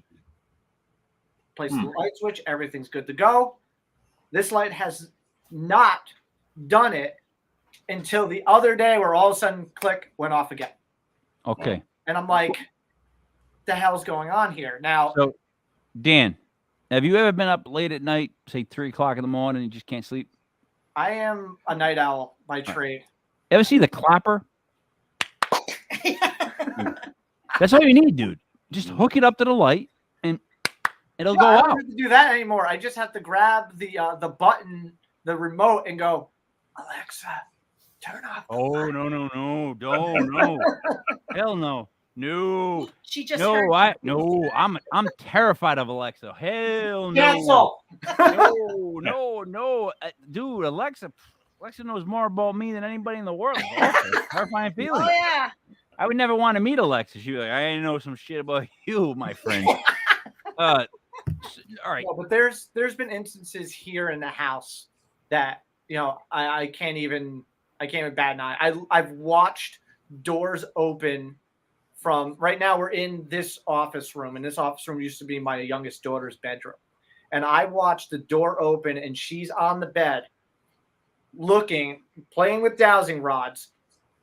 Place the light switch, everything's good to go. This light has not done it until the other day where all of a sudden click went off again. Okay. And I'm like, the hell's going on here? Now, so Dan, have you ever been up late at night, say 3 o'clock in the morning, and you just can't sleep? I am a night owl by trade. Ever see the clapper? That's all you need, dude. Just hook it up to the light and it'll go I out. don't have to do that anymore. I just have to grab the button, the remote, and go, Alexa, turn off. Oh, no, don't, no. Hell no. No. She just I'm terrified of Alexa. Hell no. Cancel. No. Dude, Alexa knows more about me than anybody in the world. Terrifying feeling. Oh yeah. I would never want to meet Alexa. She'd be like, I know some shit about you, my friend. All right. No, but there's been instances here in the house that I can't even bat an eye. I've watched doors open from right now. We're in this office room, and this office room used to be my youngest daughter's bedroom. And I watched the door open, and she's on the bed, playing with dowsing rods.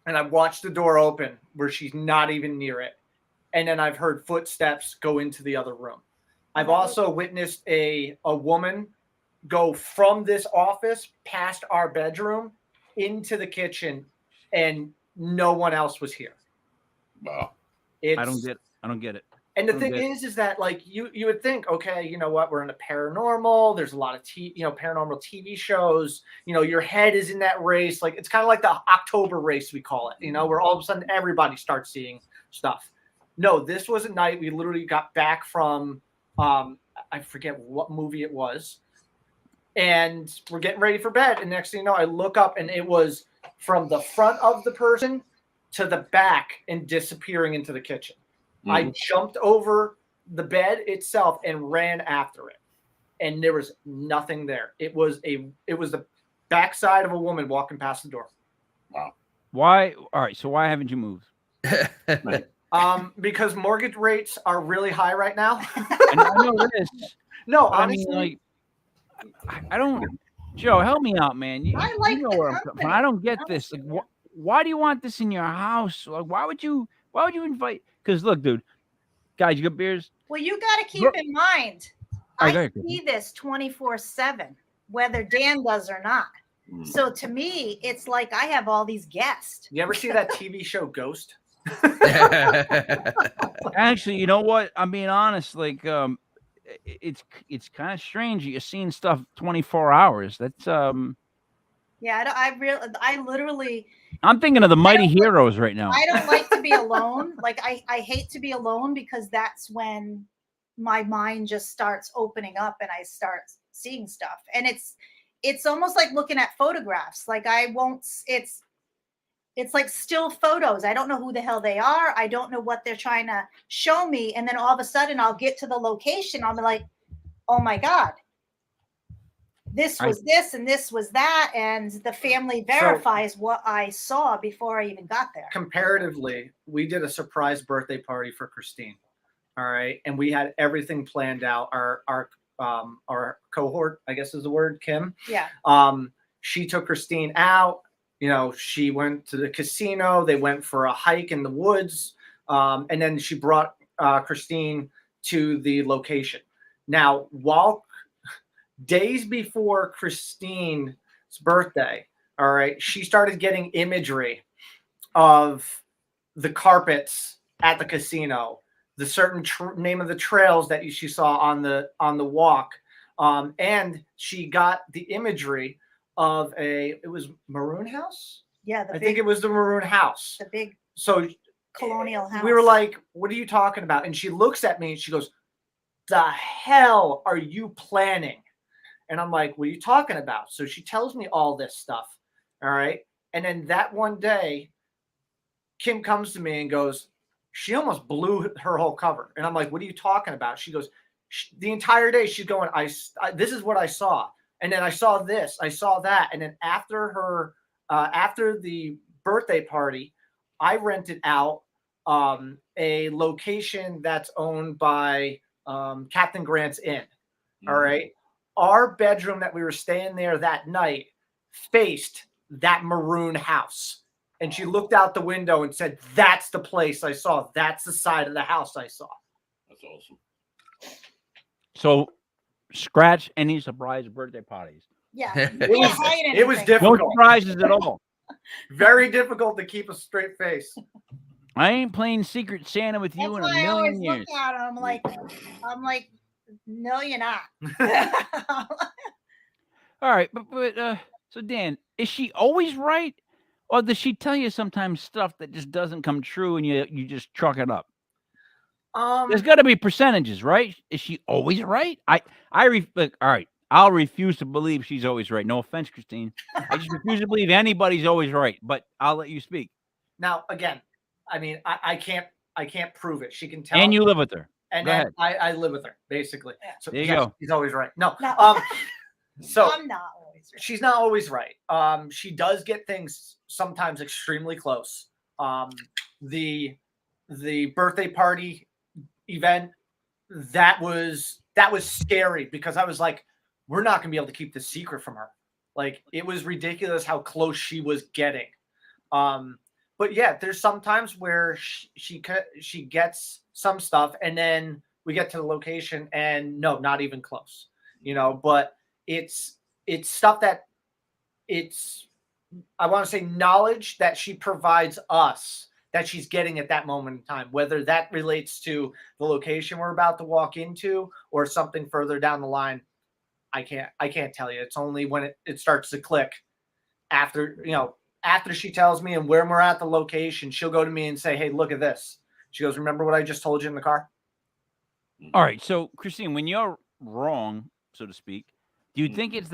And I've watched the door open where she's not even near it. And then I've heard footsteps go into the other room. I've also witnessed a woman go from this office past our bedroom into the kitchen, and no one else was here. Wow. I don't get it. And the thing is that like you would think, okay, you know what, we're in a paranormal. There's a lot of paranormal TV shows. You know, your head is in that race. Like it's kind of like the October race, we call it. You know, where all of a sudden everybody starts seeing stuff. No, this was a night we literally got back from I forget what movie it was, and we're getting ready for bed. And next thing you know, I look up and it was from the front of the person to the back and disappearing into the kitchen. I jumped over the bed itself and ran after it, and there was nothing there. It was the backside of a woman walking past the door. Wow. Why? All right. So why haven't you moved? Because mortgage rates are really high right now. And I know this. No, I honestly, mean, like, I don't. Joe, help me out, man. You know where I'm coming from. I don't get this. Like, why do you want this in your house? Like, why would you invite? Because look, dude, guys, you got beers? Well, you got to keep in mind, I see this 24/7, whether Dan does or not. So to me, it's like I have all these guests. You ever see that TV show Ghost? Actually, you know what? I'm being honest. Like, it's kind of strange. You're seeing stuff 24 hours. That's Yeah, I literally. I'm thinking of the Mighty Heroes right now. I don't like to be alone. Like I hate to be alone because that's when my mind just starts opening up and I start seeing stuff. And it's almost like looking at photographs. Like it's like still photos. I don't know who the hell they are. I don't know what they're trying to show me. And then all of a sudden I'll get to the location. I'll be like, oh my God. This was this and this was that, and the family verifies what I saw before I even got there. Comparatively, we did a surprise birthday party for Christine. All right, and we had everything planned out. Our cohort, I guess is the word, Kim. Yeah. She took Christine out. You know, she went to the casino. They went for a hike in the woods, and then she brought Christine to the location. Now, days before Christine's birthday, all right, she started getting imagery of the carpets at the casino, the certain name of the trails that she saw on the walk, and she got the imagery of it was Maroon House. Yeah, I think it was the Maroon House. The big colonial house. We were like, "What are you talking about?" And she looks at me and she goes, "The hell are you planning?" And I'm like, what are you talking about? So she tells me all this stuff. All right. And then that one day, Kim comes to me and goes, she almost blew her whole cover. And I'm like, what are you talking about? She goes, the entire day she's going, this is what I saw. And then I saw this, I saw that. And then after the birthday party, I rented out a location that's owned by Captain Grant's Inn. All right. Our bedroom that we were staying there that night faced that Maroon house. And she looked out the window and said, that's the place I saw. That's the side of the house I saw. That's awesome. So scratch any surprise birthday parties. Yeah. It was difficult. No surprises at all. Very difficult to keep a straight face. I ain't playing Secret Santa with you in a million years. Look at him I'm like, no, you're not. All right, but so Dan, is she always right, or does she tell you sometimes stuff that just doesn't come true and you just chalk it up? There's got to be percentages, right? Is she always right? All right. I'll refuse to believe she's always right. No offense, Christine. I just refuse to believe anybody's always right. But I'll let you speak. Now, again, I mean, I can't prove it. She can tell. And you live with her. And then I live with her, basically. So there you go. She's always right. No. So I'm not always right. She's not always right. She does get things sometimes extremely close. The birthday party event, that was scary because I was like, we're not gonna be able to keep this secret from her. Like, it was ridiculous how close she was getting. But yeah, there's sometimes where she gets some stuff, and then we get to the location, and no, not even close. You know, but it's stuff that I want to say knowledge that she provides us that she's getting at that moment in time, whether that relates to the location we're about to walk into or something further down the line. I can't tell you. It's only when it starts to click after she tells me and when we're at the location, she'll go to me and say, hey, look at this. She goes, remember what I just told you in the car? All right. So, Christine, when you're wrong, so to speak, do you think it's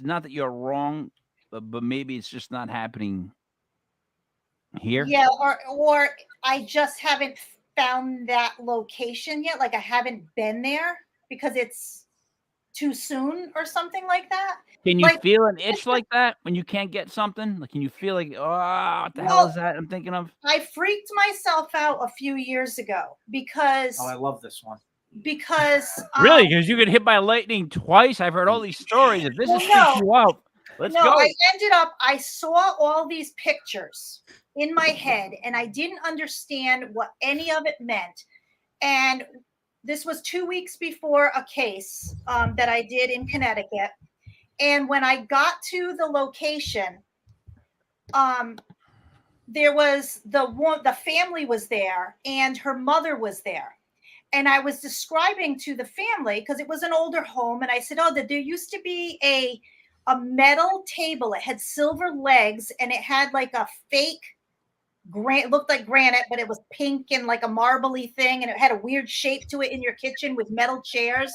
not that you're wrong, but maybe it's just not happening here? Yeah, or I just haven't found that location yet. Like I haven't been there because it's too soon or something like that. Can you Like, feel an itch like that when you can't get something? Like, can you feel like, oh, what the hell is that I'm thinking of? I freaked myself out a few years ago because Oh, I love this one. Really? Because you get hit by lightning twice. I've heard all these stories. If this is freaking you out, let's go. I saw all these pictures in my head and I didn't understand what any of it meant. And this was 2 weeks before a case that I did in Connecticut. And when I got to the location, there was the family was there and her mother was there. And I was describing to the family, because it was an older home, and I said, oh, there used to be a metal table. It had silver legs and it had like a fake it looked like granite, but it was pink and like a marbly thing, and it had a weird shape to it in your kitchen with metal chairs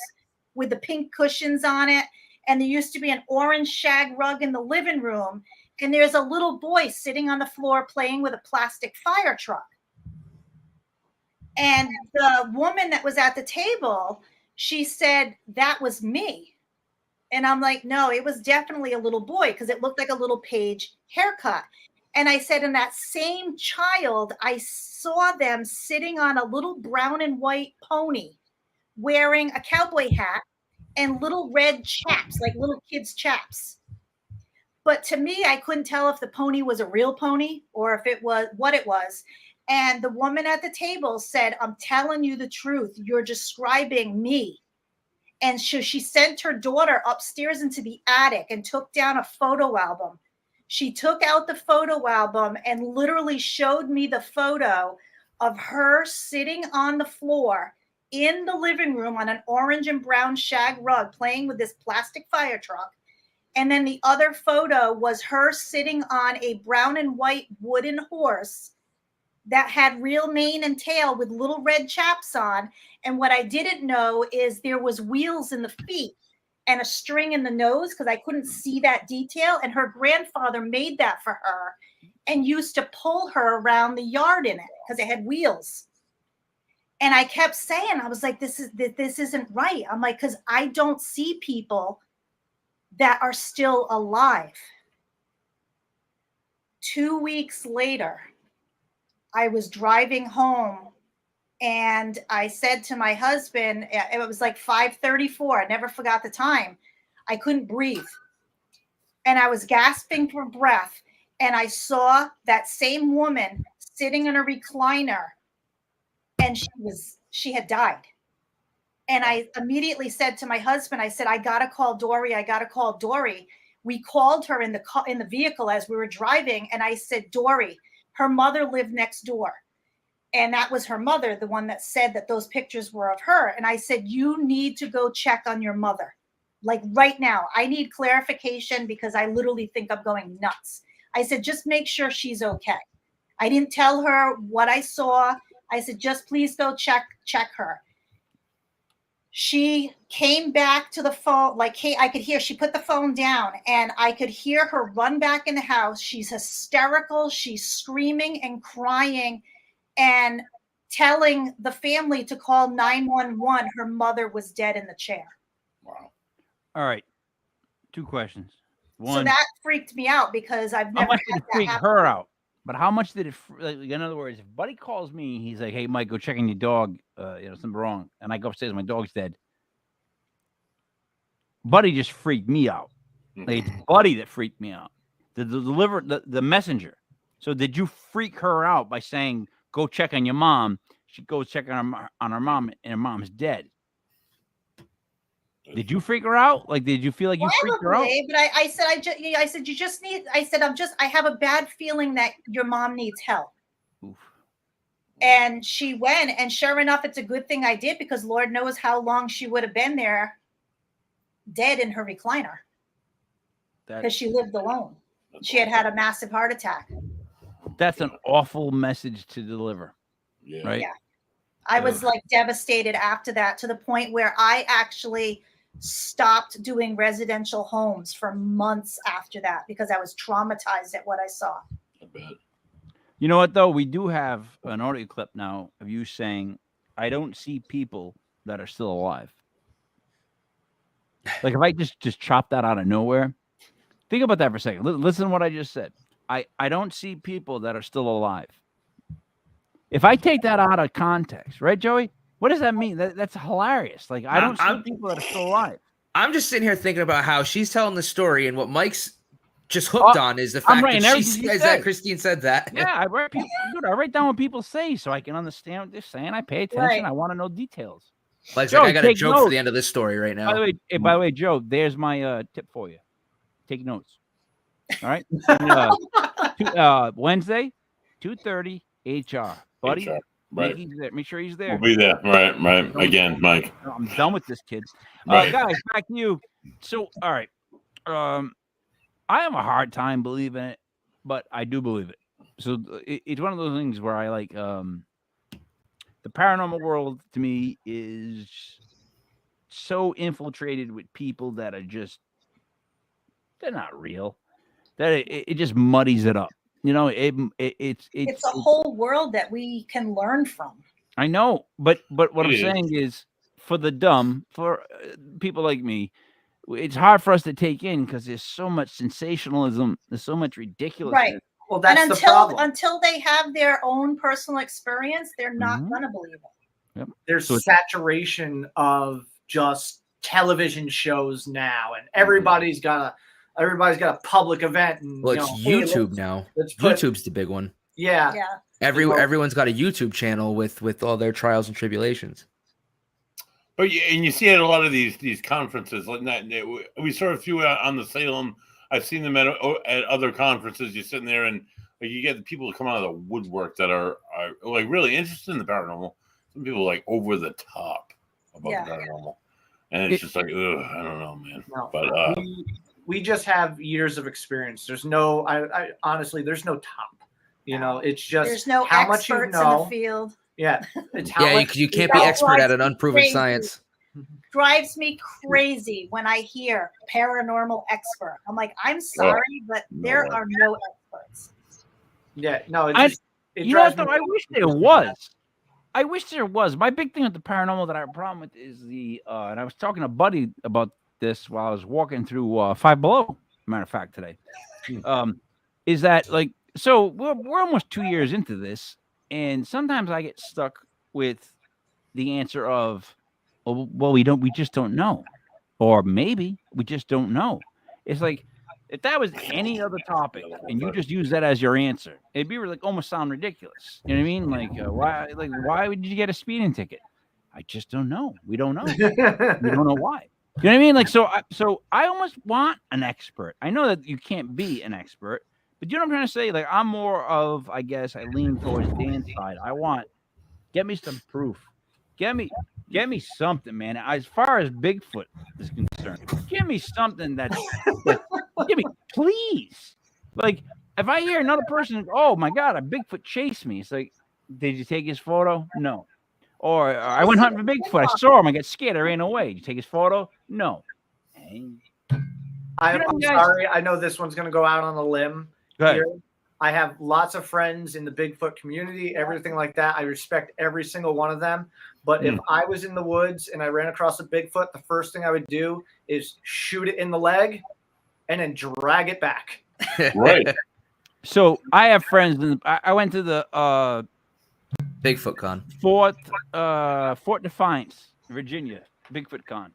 with the pink cushions on it. And there used to be an orange shag rug in the living room, and there's a little boy sitting on the floor playing with a plastic fire truck. And the woman that was at the table, she said that was me. And I'm like, no, it was definitely a little boy because it looked like a little page haircut. And I said, in that same child, I saw them sitting on a little brown and white pony wearing a cowboy hat and little red chaps, like little kids' chaps. But to me, I couldn't tell if the pony was a real pony or if it was what it was. And the woman at the table said, I'm telling you the truth. You're describing me. And so she sent her daughter upstairs into the attic and took down a photo album. She took out the photo album and literally showed me the photo of her sitting on the floor in the living room on an orange and brown shag rug playing with this plastic fire truck. And then the other photo was her sitting on a brown and white wooden horse that had real mane and tail with little red chaps on. And what I didn't know is there was wheels in the feet and a string in the nose because I couldn't see that detail. And her grandfather made that for her and used to pull her around the yard in it because it had wheels. And I kept saying, I was like, this isn't right. I'm like, because I don't see people that are still alive. 2 weeks later, I was driving home and I said to my husband, it was like 5:34. I never forgot the time. I couldn't breathe. And I was gasping for breath. And I saw that same woman sitting in a recliner and she had died. And I immediately said to my husband, I said, I got to call Dory. I got to call Dory. We called her in the vehicle as we were driving. And I said, Dory, her mother lived next door. And that was her mother, the one that said that those pictures were of her. And I said, you need to go check on your mother. Like right now, I need clarification because I literally think I'm going nuts. I said, just make sure she's okay. I didn't tell her what I saw. I said, just please go check her. She came back to the phone, like, hey, I could hear, she put the phone down and I could hear her run back in the house. She's hysterical. She's screaming and crying and telling the family to call 911. Her mother was dead in the chair. Wow. All right. 2 questions. One, so that freaked me out because I've never how much had did it that freak happen. her out? But how much did it, like, in other words, if Buddy calls me, he's like, hey, Mike, go check on your dog. Something wrong. And I go upstairs, my dog's dead. Buddy just freaked me out. Like, it's Buddy that freaked me out. The messenger. So did you freak her out by saying, go check on your mom? She goes check on her mom, and her mom's dead. Did you freak her out? Like, did you feel like you freaked her out? But I said, you just need, I said, I have a bad feeling that your mom needs help. Oof. And she went, and sure enough, it's a good thing I did, because Lord knows how long she would have been there dead in her recliner, because she lived alone. She had a massive heart attack. That's an awful message to deliver. Yeah. Right. Yeah. I was like devastated after that, to the point where I actually stopped doing residential homes for months after that, because I was traumatized at what I saw. I bet. You know what, though? We do have an audio clip now of you saying, I don't see people that are still alive. Like, if I just chop that out of nowhere, think about that for a second. Listen to what I just said. I don't see people that are still alive. If I take that out of context, right, Joey? What does that mean? That's hilarious. Like, I don't see people that are still alive. I'm just sitting here thinking about how she's telling the story, and what Mike's just hooked on is the fact that Christine said that. Yeah, I write down what people say so I can understand what they're saying. I pay attention. I want to know details. Like, I got a joke for the end of this story right now. By the way, Joe, there's my tip for you. Take notes. All right. Wednesday, 2:30 HR. Buddy, HR, right. Make sure he's there. We'll be there. Right. Again, Mike. I'm done with this kid. Right. Guys, back to you. So, all right. I have a hard time believing it, but I do believe it. So it's one of those things where I like the paranormal world, to me, is so infiltrated with people that are just, they're not real. That it just muddies it up. You know, it's a whole world that we can learn from. I know, but what I'm saying is, for the dumb, for people like me, it's hard for us to take in because there's so much sensationalism, there's so much ridiculousness. Right. Well, that's and the problem. Until they have their own personal experience, they're not going to believe it. Yep. There's saturation of just television shows now, and everybody's got a public event. And, well, it's YouTube now. YouTube's the big one. Yeah. Everyone's got a YouTube channel with all their trials and tribulations. But you see at a lot of these conferences, like that, we saw a few on the Salem. I've seen them at other conferences. You're sitting there, and like, you get the people who come out of the woodwork that are like really interested in the paranormal. Some people are like over the top about the paranormal, and it's just like, ugh, I don't know, man. No, but we just have years of experience. There's no, I honestly, there's no top. You know, it's just there's no how experts much you know. in the field. Yeah, it's how much you can't be expert at an unproven science. Drives me crazy when I hear paranormal expert. I'm like, I'm sorry, but there are no experts. Yeah, no, it you know what, though? I wish there was. I wish there was. My big thing with the paranormal that I have a problem with is and I was talking to a buddy about this while I was walking through Five Below, matter of fact, today. Is that, like, so we're almost 2 years into this, and sometimes I get stuck with the answer of, well, we just don't know, or maybe we just don't know. It's like, if that was any other topic and you just use that as your answer, it'd be like almost sound ridiculous. You know what I mean? Like, why would you get a speeding ticket? I just don't know. We don't know. We don't know why. You know what I mean? Like, so I almost want an expert. I know that you can't be an expert, but you know what I'm trying to say? Like, I'm more of, I guess, I lean towards Dan's side. Get me some proof. Get me something, man. As far as Bigfoot is concerned, give me something give me, please. Like, if I hear another person, oh my God, a Bigfoot chased me. It's like, did you take his photo? No. Or I went hunting for Bigfoot. I saw him. I got scared. I ran away. Did you take his photo? No. I'm sorry. I know this one's going to go out on a limb. Go ahead. I have lots of friends in the Bigfoot community, everything like that. I respect every single one of them. But if I was in the woods and I ran across a Bigfoot, the first thing I would do is shoot it in the leg and then drag it back. Right. So I have friends. I went to the Bigfoot Con. Fort Defiance, Virginia, Bigfoot Con.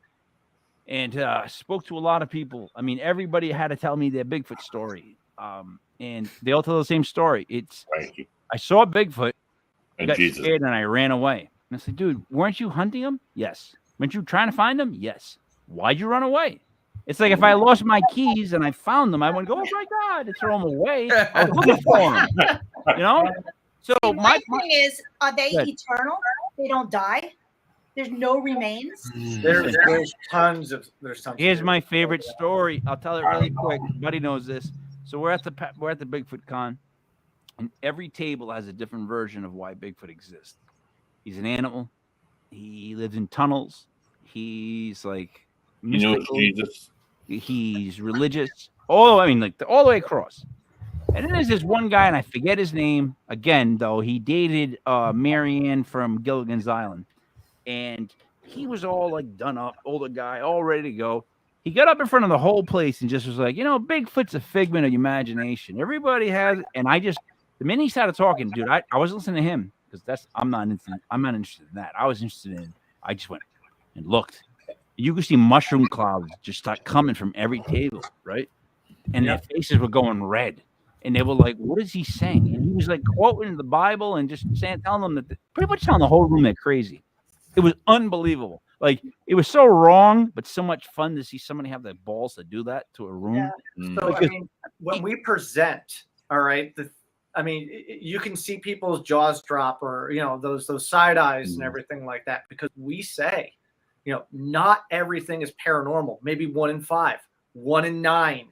And spoke to a lot of people. I mean, everybody had to tell me their Bigfoot story. And they all tell the same story. It's, I saw a Bigfoot, got scared, and I ran away. And I said, dude, weren't you hunting him? Yes. Weren't you trying to find him? Yes. Why'd you run away? It's like if I lost my keys and I found them, I wouldn't go, oh my God, to throw them away. I was looking for them. You know? So See, my my thing is, are they Go ahead. eternal? They don't die. There's no remains. There's tons of here's theories. my favorite story. I'll tell it really quick. Buddy knows this. So we're at the Bigfoot con, and every table has a different version of why Bigfoot exists. He's an animal. He lives in tunnels. He's like You know, mystical. Jesus. He's religious. All the way across. And then there's this one guy, and I forget his name again. Though he dated Marianne from Gilligan's Island, and he was all like done up, older guy, all ready to go. He got up in front of the whole place and just was like, Bigfoot's a figment of your imagination. Everybody has, and the minute he started talking, dude, I wasn't listening to him because I'm not interested in that. I was interested in. I just went and looked. You could see mushroom clouds just start coming from every table, right? And their faces were going red. And they were like, what is he saying? And he was like quoting the Bible and just telling them pretty much telling the whole room they're crazy. It was unbelievable. Like, it was so wrong, but so much fun to see somebody have the balls to do that to a room. Yeah. So, I mean, when we present, all right, you can see people's jaws drop or, those side eyes and everything like that, because we say, not everything is paranormal. Maybe 1 in 5, 1 in 9,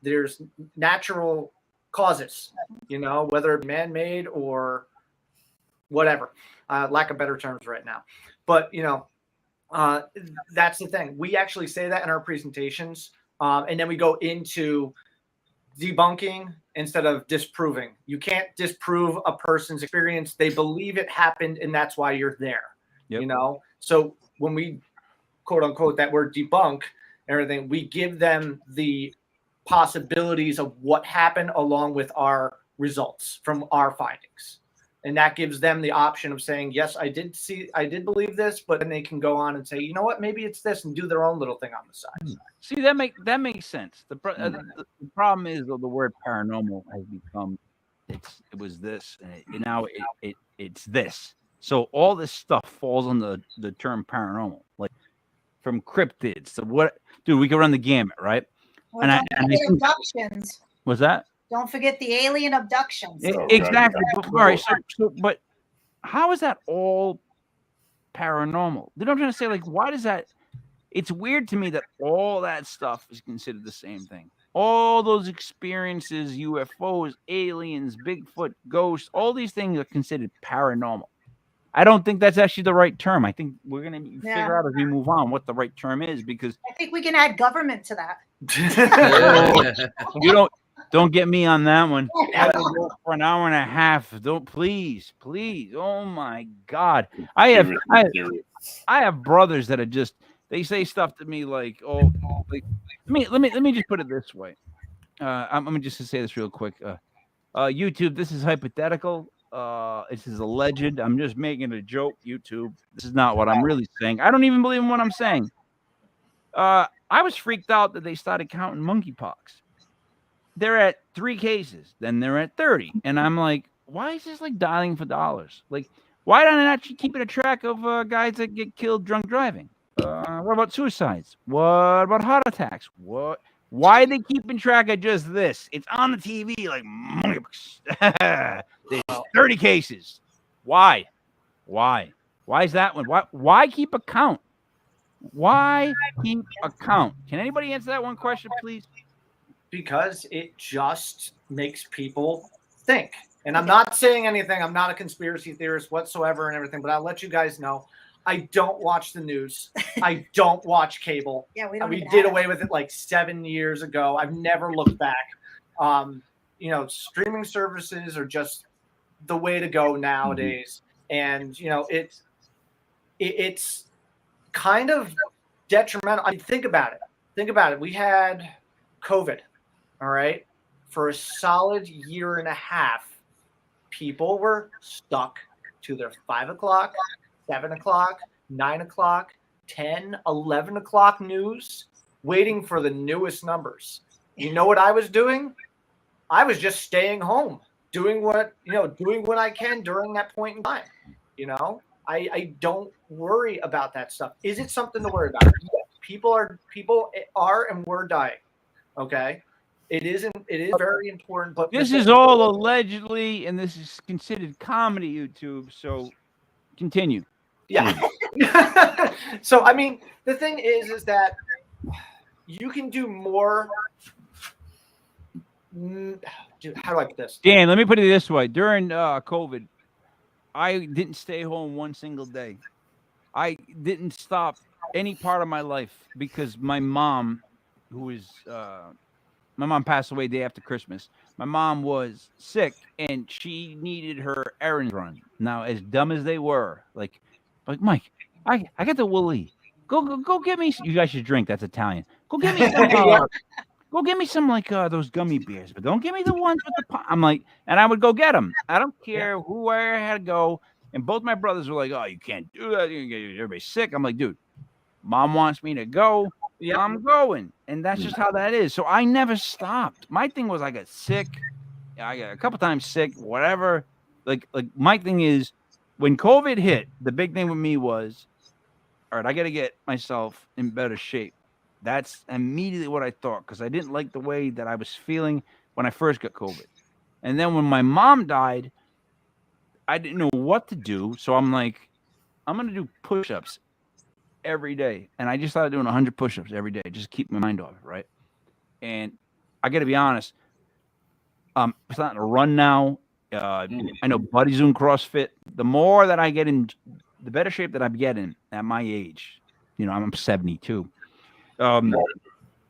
there's natural causes, whether it's man-made or whatever, lack of better terms right now. But, that's the thing. We actually say that in our presentations. And then we go into debunking instead of disproving. You can't disprove a person's experience. They believe it happened, and that's why you're there. Yep. So when we quote unquote that word debunk everything, we give them the possibilities of what happened along with our results from our findings. And that gives them the option of saying, yes, I did believe this, but then they can go on and say, you know what, maybe it's this, and do their own little thing on the side. See, that makes sense. The problem is, though, the word paranormal has become, it was this, and now it's this. So all this stuff falls on the term paranormal, like from cryptids to what, dude, we could run the gamut, right? Well, don't forget abductions. What's that? Don't forget the alien abductions. Exactly. All right. But how is that all paranormal? You know what I'm trying to say? Like, why does that? It's weird to me that all that stuff is considered the same thing. All those experiences, UFOs, aliens, Bigfoot, ghosts, all these things are considered paranormal. I don't think that's actually the right term. I think we're going to figure out as we move on what the right term is, because I think we can add government to that. Don't get me on that one. For an hour and a half. Don't please. Oh my God. I have brothers that are just, they say stuff to me like, let me just put it this way. I'm gonna just say this real quick. YouTube, this is hypothetical. This is alleged. I'm just making a joke. YouTube, this is not what I'm really saying. I don't even believe in what I'm saying. I was freaked out that they started counting monkeypox. They're at 3 cases, then they're at 30, and I'm like, why is this like dialing for dollars? Like, why don't I not keeping a track of guys that get killed drunk driving? What about suicides? What about heart attacks? What? Why are they keeping track of just this? It's on the TV like monkeypox. There's 30 cases. Why? Why is that one? Why keep a count? Why keep a count? Can anybody answer that one question, please? Because it just makes people think. And I'm not saying anything. I'm not a conspiracy theorist whatsoever and everything, but I'll let you guys know. I don't watch the news. I don't watch cable. Yeah, we did away with it like 7 years ago. I've never looked back. Streaming services are just the way to go nowadays. And, it's kind of detrimental. I mean, think about it. We had COVID. All right. For a solid year and a half, people were stuck to their 5 o'clock, 7 o'clock, 9 o'clock, 10, 11 o'clock news, waiting for the newest numbers. You know what I was doing? I was just staying home, doing what I can during that point in time. I don't worry about that stuff. Is it something to worry about? Yes. People are and were dying. Okay. It isn't. It is very important. But This is all allegedly, and this is considered comedy YouTube. So continue. Yeah. So I mean, the thing is that you can do more. Dude, how do I put this? Dan, let me put it this way: during COVID, I didn't stay home one single day. I didn't stop any part of my life because my mom, who is my mom passed away day after Christmas. My mom was sick and she needed her errands run. Now, as dumb as they were, like Mike, I got the Willie. Go get me. You guys should drink. That's Italian. Go get me some. Go get me some like those gummy bears, but don't give me the ones with the. I'm like, and I would go get them. I don't care where I had to go. And both my brothers were like, "Oh, you can't do that. You get everybody sick." I'm like, dude, mom wants me to go. Yeah, I'm going, and that's just how that is. So I never stopped. My thing was I got sick. I got a couple times sick, whatever. Like my thing is when COVID hit, the big thing with me was, all right, I got to get myself in better shape. That's immediately what I thought because I didn't like the way that I was feeling when I first got COVID. And then when my mom died, I didn't know what to do. So I'm like, I'm going to do push-ups every day. And I just started doing 100 push-ups every day, just to keep my mind off it, right? And I got to be honest, I'm starting to run now. I know Buddy's doing CrossFit. The more that I get in, the better shape that I'm getting at my age, I'm 72.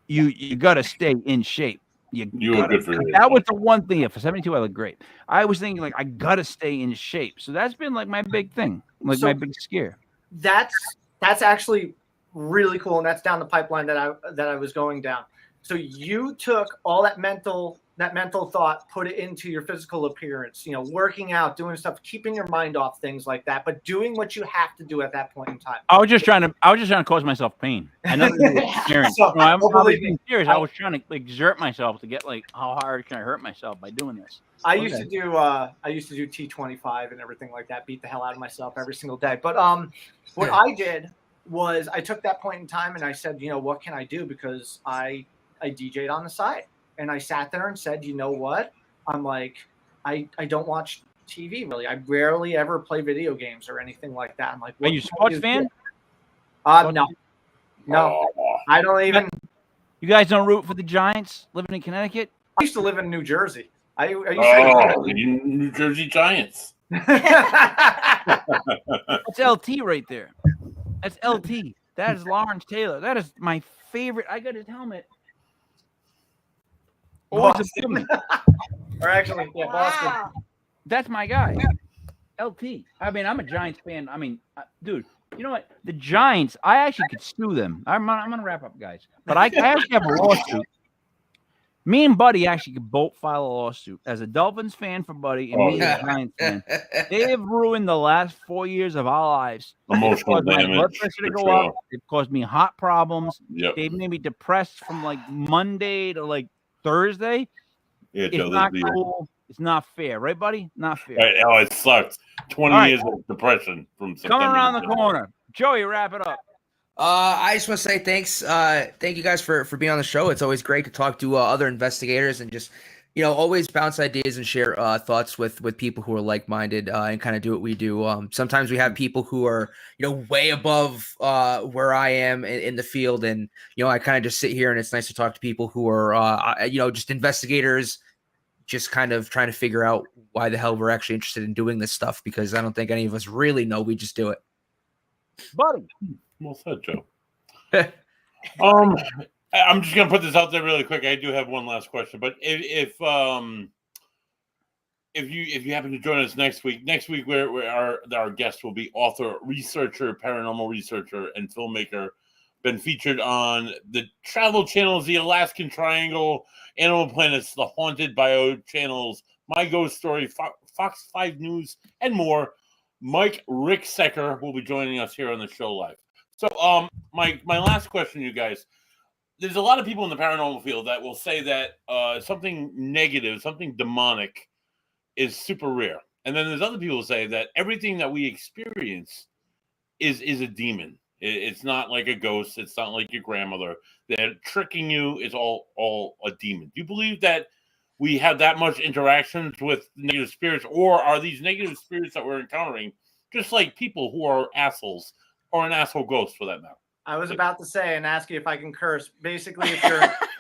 You got to stay in shape. You were good for your that was the one thing. For 72, I look great. I was thinking like I got to stay in shape. So that's been like my big thing, like my big scare. That's actually really cool, and that's down the pipeline that I was going down. So you took all that mental thought, put it into your physical appearance, working out, doing stuff, keeping your mind off things like that, but doing what you have to do at that point in time. I was just trying to cause myself pain. I know I'm being serious. I was trying to exert myself to get how hard can I hurt myself by doing this? I used to do T25 and everything like that, beat the hell out of myself every single day. But what I did was I took that point in time and I said, what can I do? Because I DJ'd on the side. And I sat there and said, you know what? I'm like, I don't watch TV really. I rarely ever play video games or anything like that. I'm like, are you a sports fan? No, I don't even. You guys don't root for the Giants living in Connecticut? I used to live in New Jersey. I used to New Jersey Giants. That's LT right there. That's LT. That is Lawrence Taylor. That is my favorite. I got his helmet. Boston. Or actually, yeah, Boston. Wow. That's my guy, LT. I mean, I'm a Giants fan. I mean, dude, you know what? The Giants, I actually could sue them. I'm going to wrap up, guys. But I actually have a lawsuit. Me and Buddy actually could both file a lawsuit. As a Dolphins fan for Buddy and me as a Giants fan, they have ruined the last 4 years of our lives. Emotional damage. My blood pressure to go up. It caused me heart problems. Yep. They made me depressed from Monday to Thursday. Yeah, it's not cool. It's not fair, right, buddy? Not fair. Right. Oh, it sucks. 20 years of depression from September. Coming around the corner. Joey, wrap it up. I just want to say thanks. Thank you guys for being on the show. It's always great to talk to other investigators and just, always bounce ideas and share thoughts with people who are like-minded and kind of do what we do. Sometimes we have people who are, way above where I am in the field. And, I kind of just sit here and it's nice to talk to people who are, just investigators, just kind of trying to figure out why the hell we're actually interested in doing this stuff, because I don't think any of us really know. We just do it. Buddy. Well said, Joe. I'm just gonna put this out there really quick. I do have one last question, but if you happen to join us next week, where our guest will be author, researcher, paranormal researcher, and filmmaker, been featured on the Travel Channel's The Alaskan Triangle, Animal Planet's The Haunted Bio Channels, My Ghost Story, Fox 5 News, and more. Mike Ricksecker will be joining us here on the show live. So, my last question, you guys. There's a lot of people in the paranormal field that will say that something negative, something demonic, is super rare, and then there's other people who say that everything that we experience is a demon. It's not like a ghost. It's not like your grandmother. They're tricking you. It's all a demon. Do you believe that we have that much interactions with negative spirits, or are these negative spirits that we're encountering just like people who are assholes, or an asshole ghost for that matter? I was about to say and ask you if I can curse. Basically,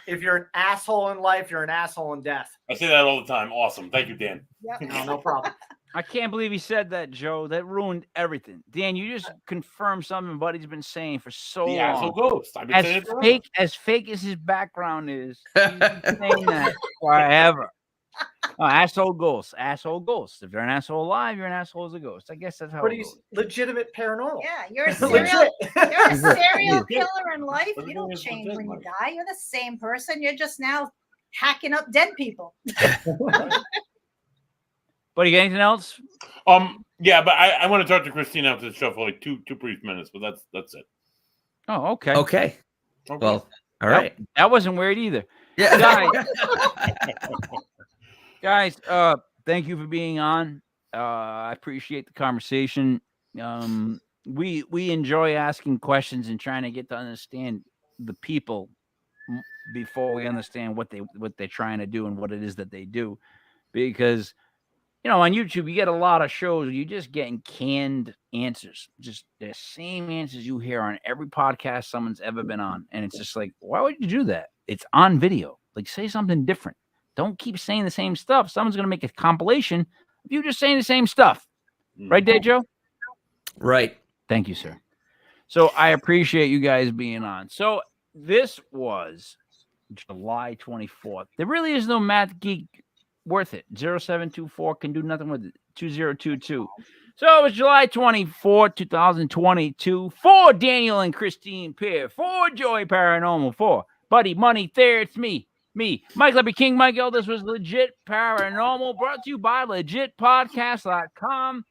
if you're an asshole in life, you're an asshole in death. I say that all the time. Awesome. Thank you, Dan. Yep. No problem. I can't believe he said that, Joe. That ruined everything. Dan, you just confirmed something Buddy's been saying for so The long. asshole ghost. I've been saying it forever. As fake as his background is, he's been saying that forever. Oh, asshole ghosts. Asshole ghosts. If you're an asshole alive, you're an asshole as a ghost. I guess that's how But it he's goes. legitimate paranormal. Yeah, you're a Legit. serial killer in life. You don't Everything is change legit when you life. die. You're the same person. You're just now hacking up dead people. Buddy, got anything else? Yeah, but I want to talk to Christine after the show for like two brief minutes, but that's it. Oh, okay. Okay. Well, all right. That wasn't weird either. Yeah. Guys, thank you for being on. I appreciate the conversation. We enjoy asking questions and trying to get to understand the people before we understand what they're trying to do and what it is that they do. Because on YouTube, you get a lot of shows where you're just getting canned answers, just the same answers you hear on every podcast someone's ever been on. And it's just like, why would you do that? It's on video. Like, say something different. Don't keep saying the same stuff. Someone's going to make a compilation of you just saying the same stuff. Right there, Joe? Right. Thank you, sir. So I appreciate you guys being on. So this was July 24th. There really is no Math Geek worth it. 0724 can do nothing with it. 2022. So it was July 24th, 2022. For Danieland Christine Peer. For Joey Paranormal. For Buddy Money there. It's me, Mike Leppy King, Mike L. This was Legit Paranormal, brought to you by legitpodcast.com.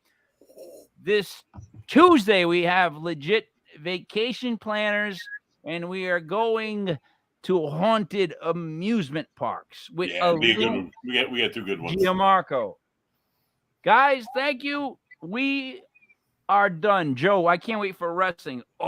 This Tuesday, we have Legit Vacation Planners, and we are going to haunted amusement parks with Yeah, be a good one. We got two good ones. Gianmarco. Guys, thank you. We are done. Joe, I can't wait for wrestling.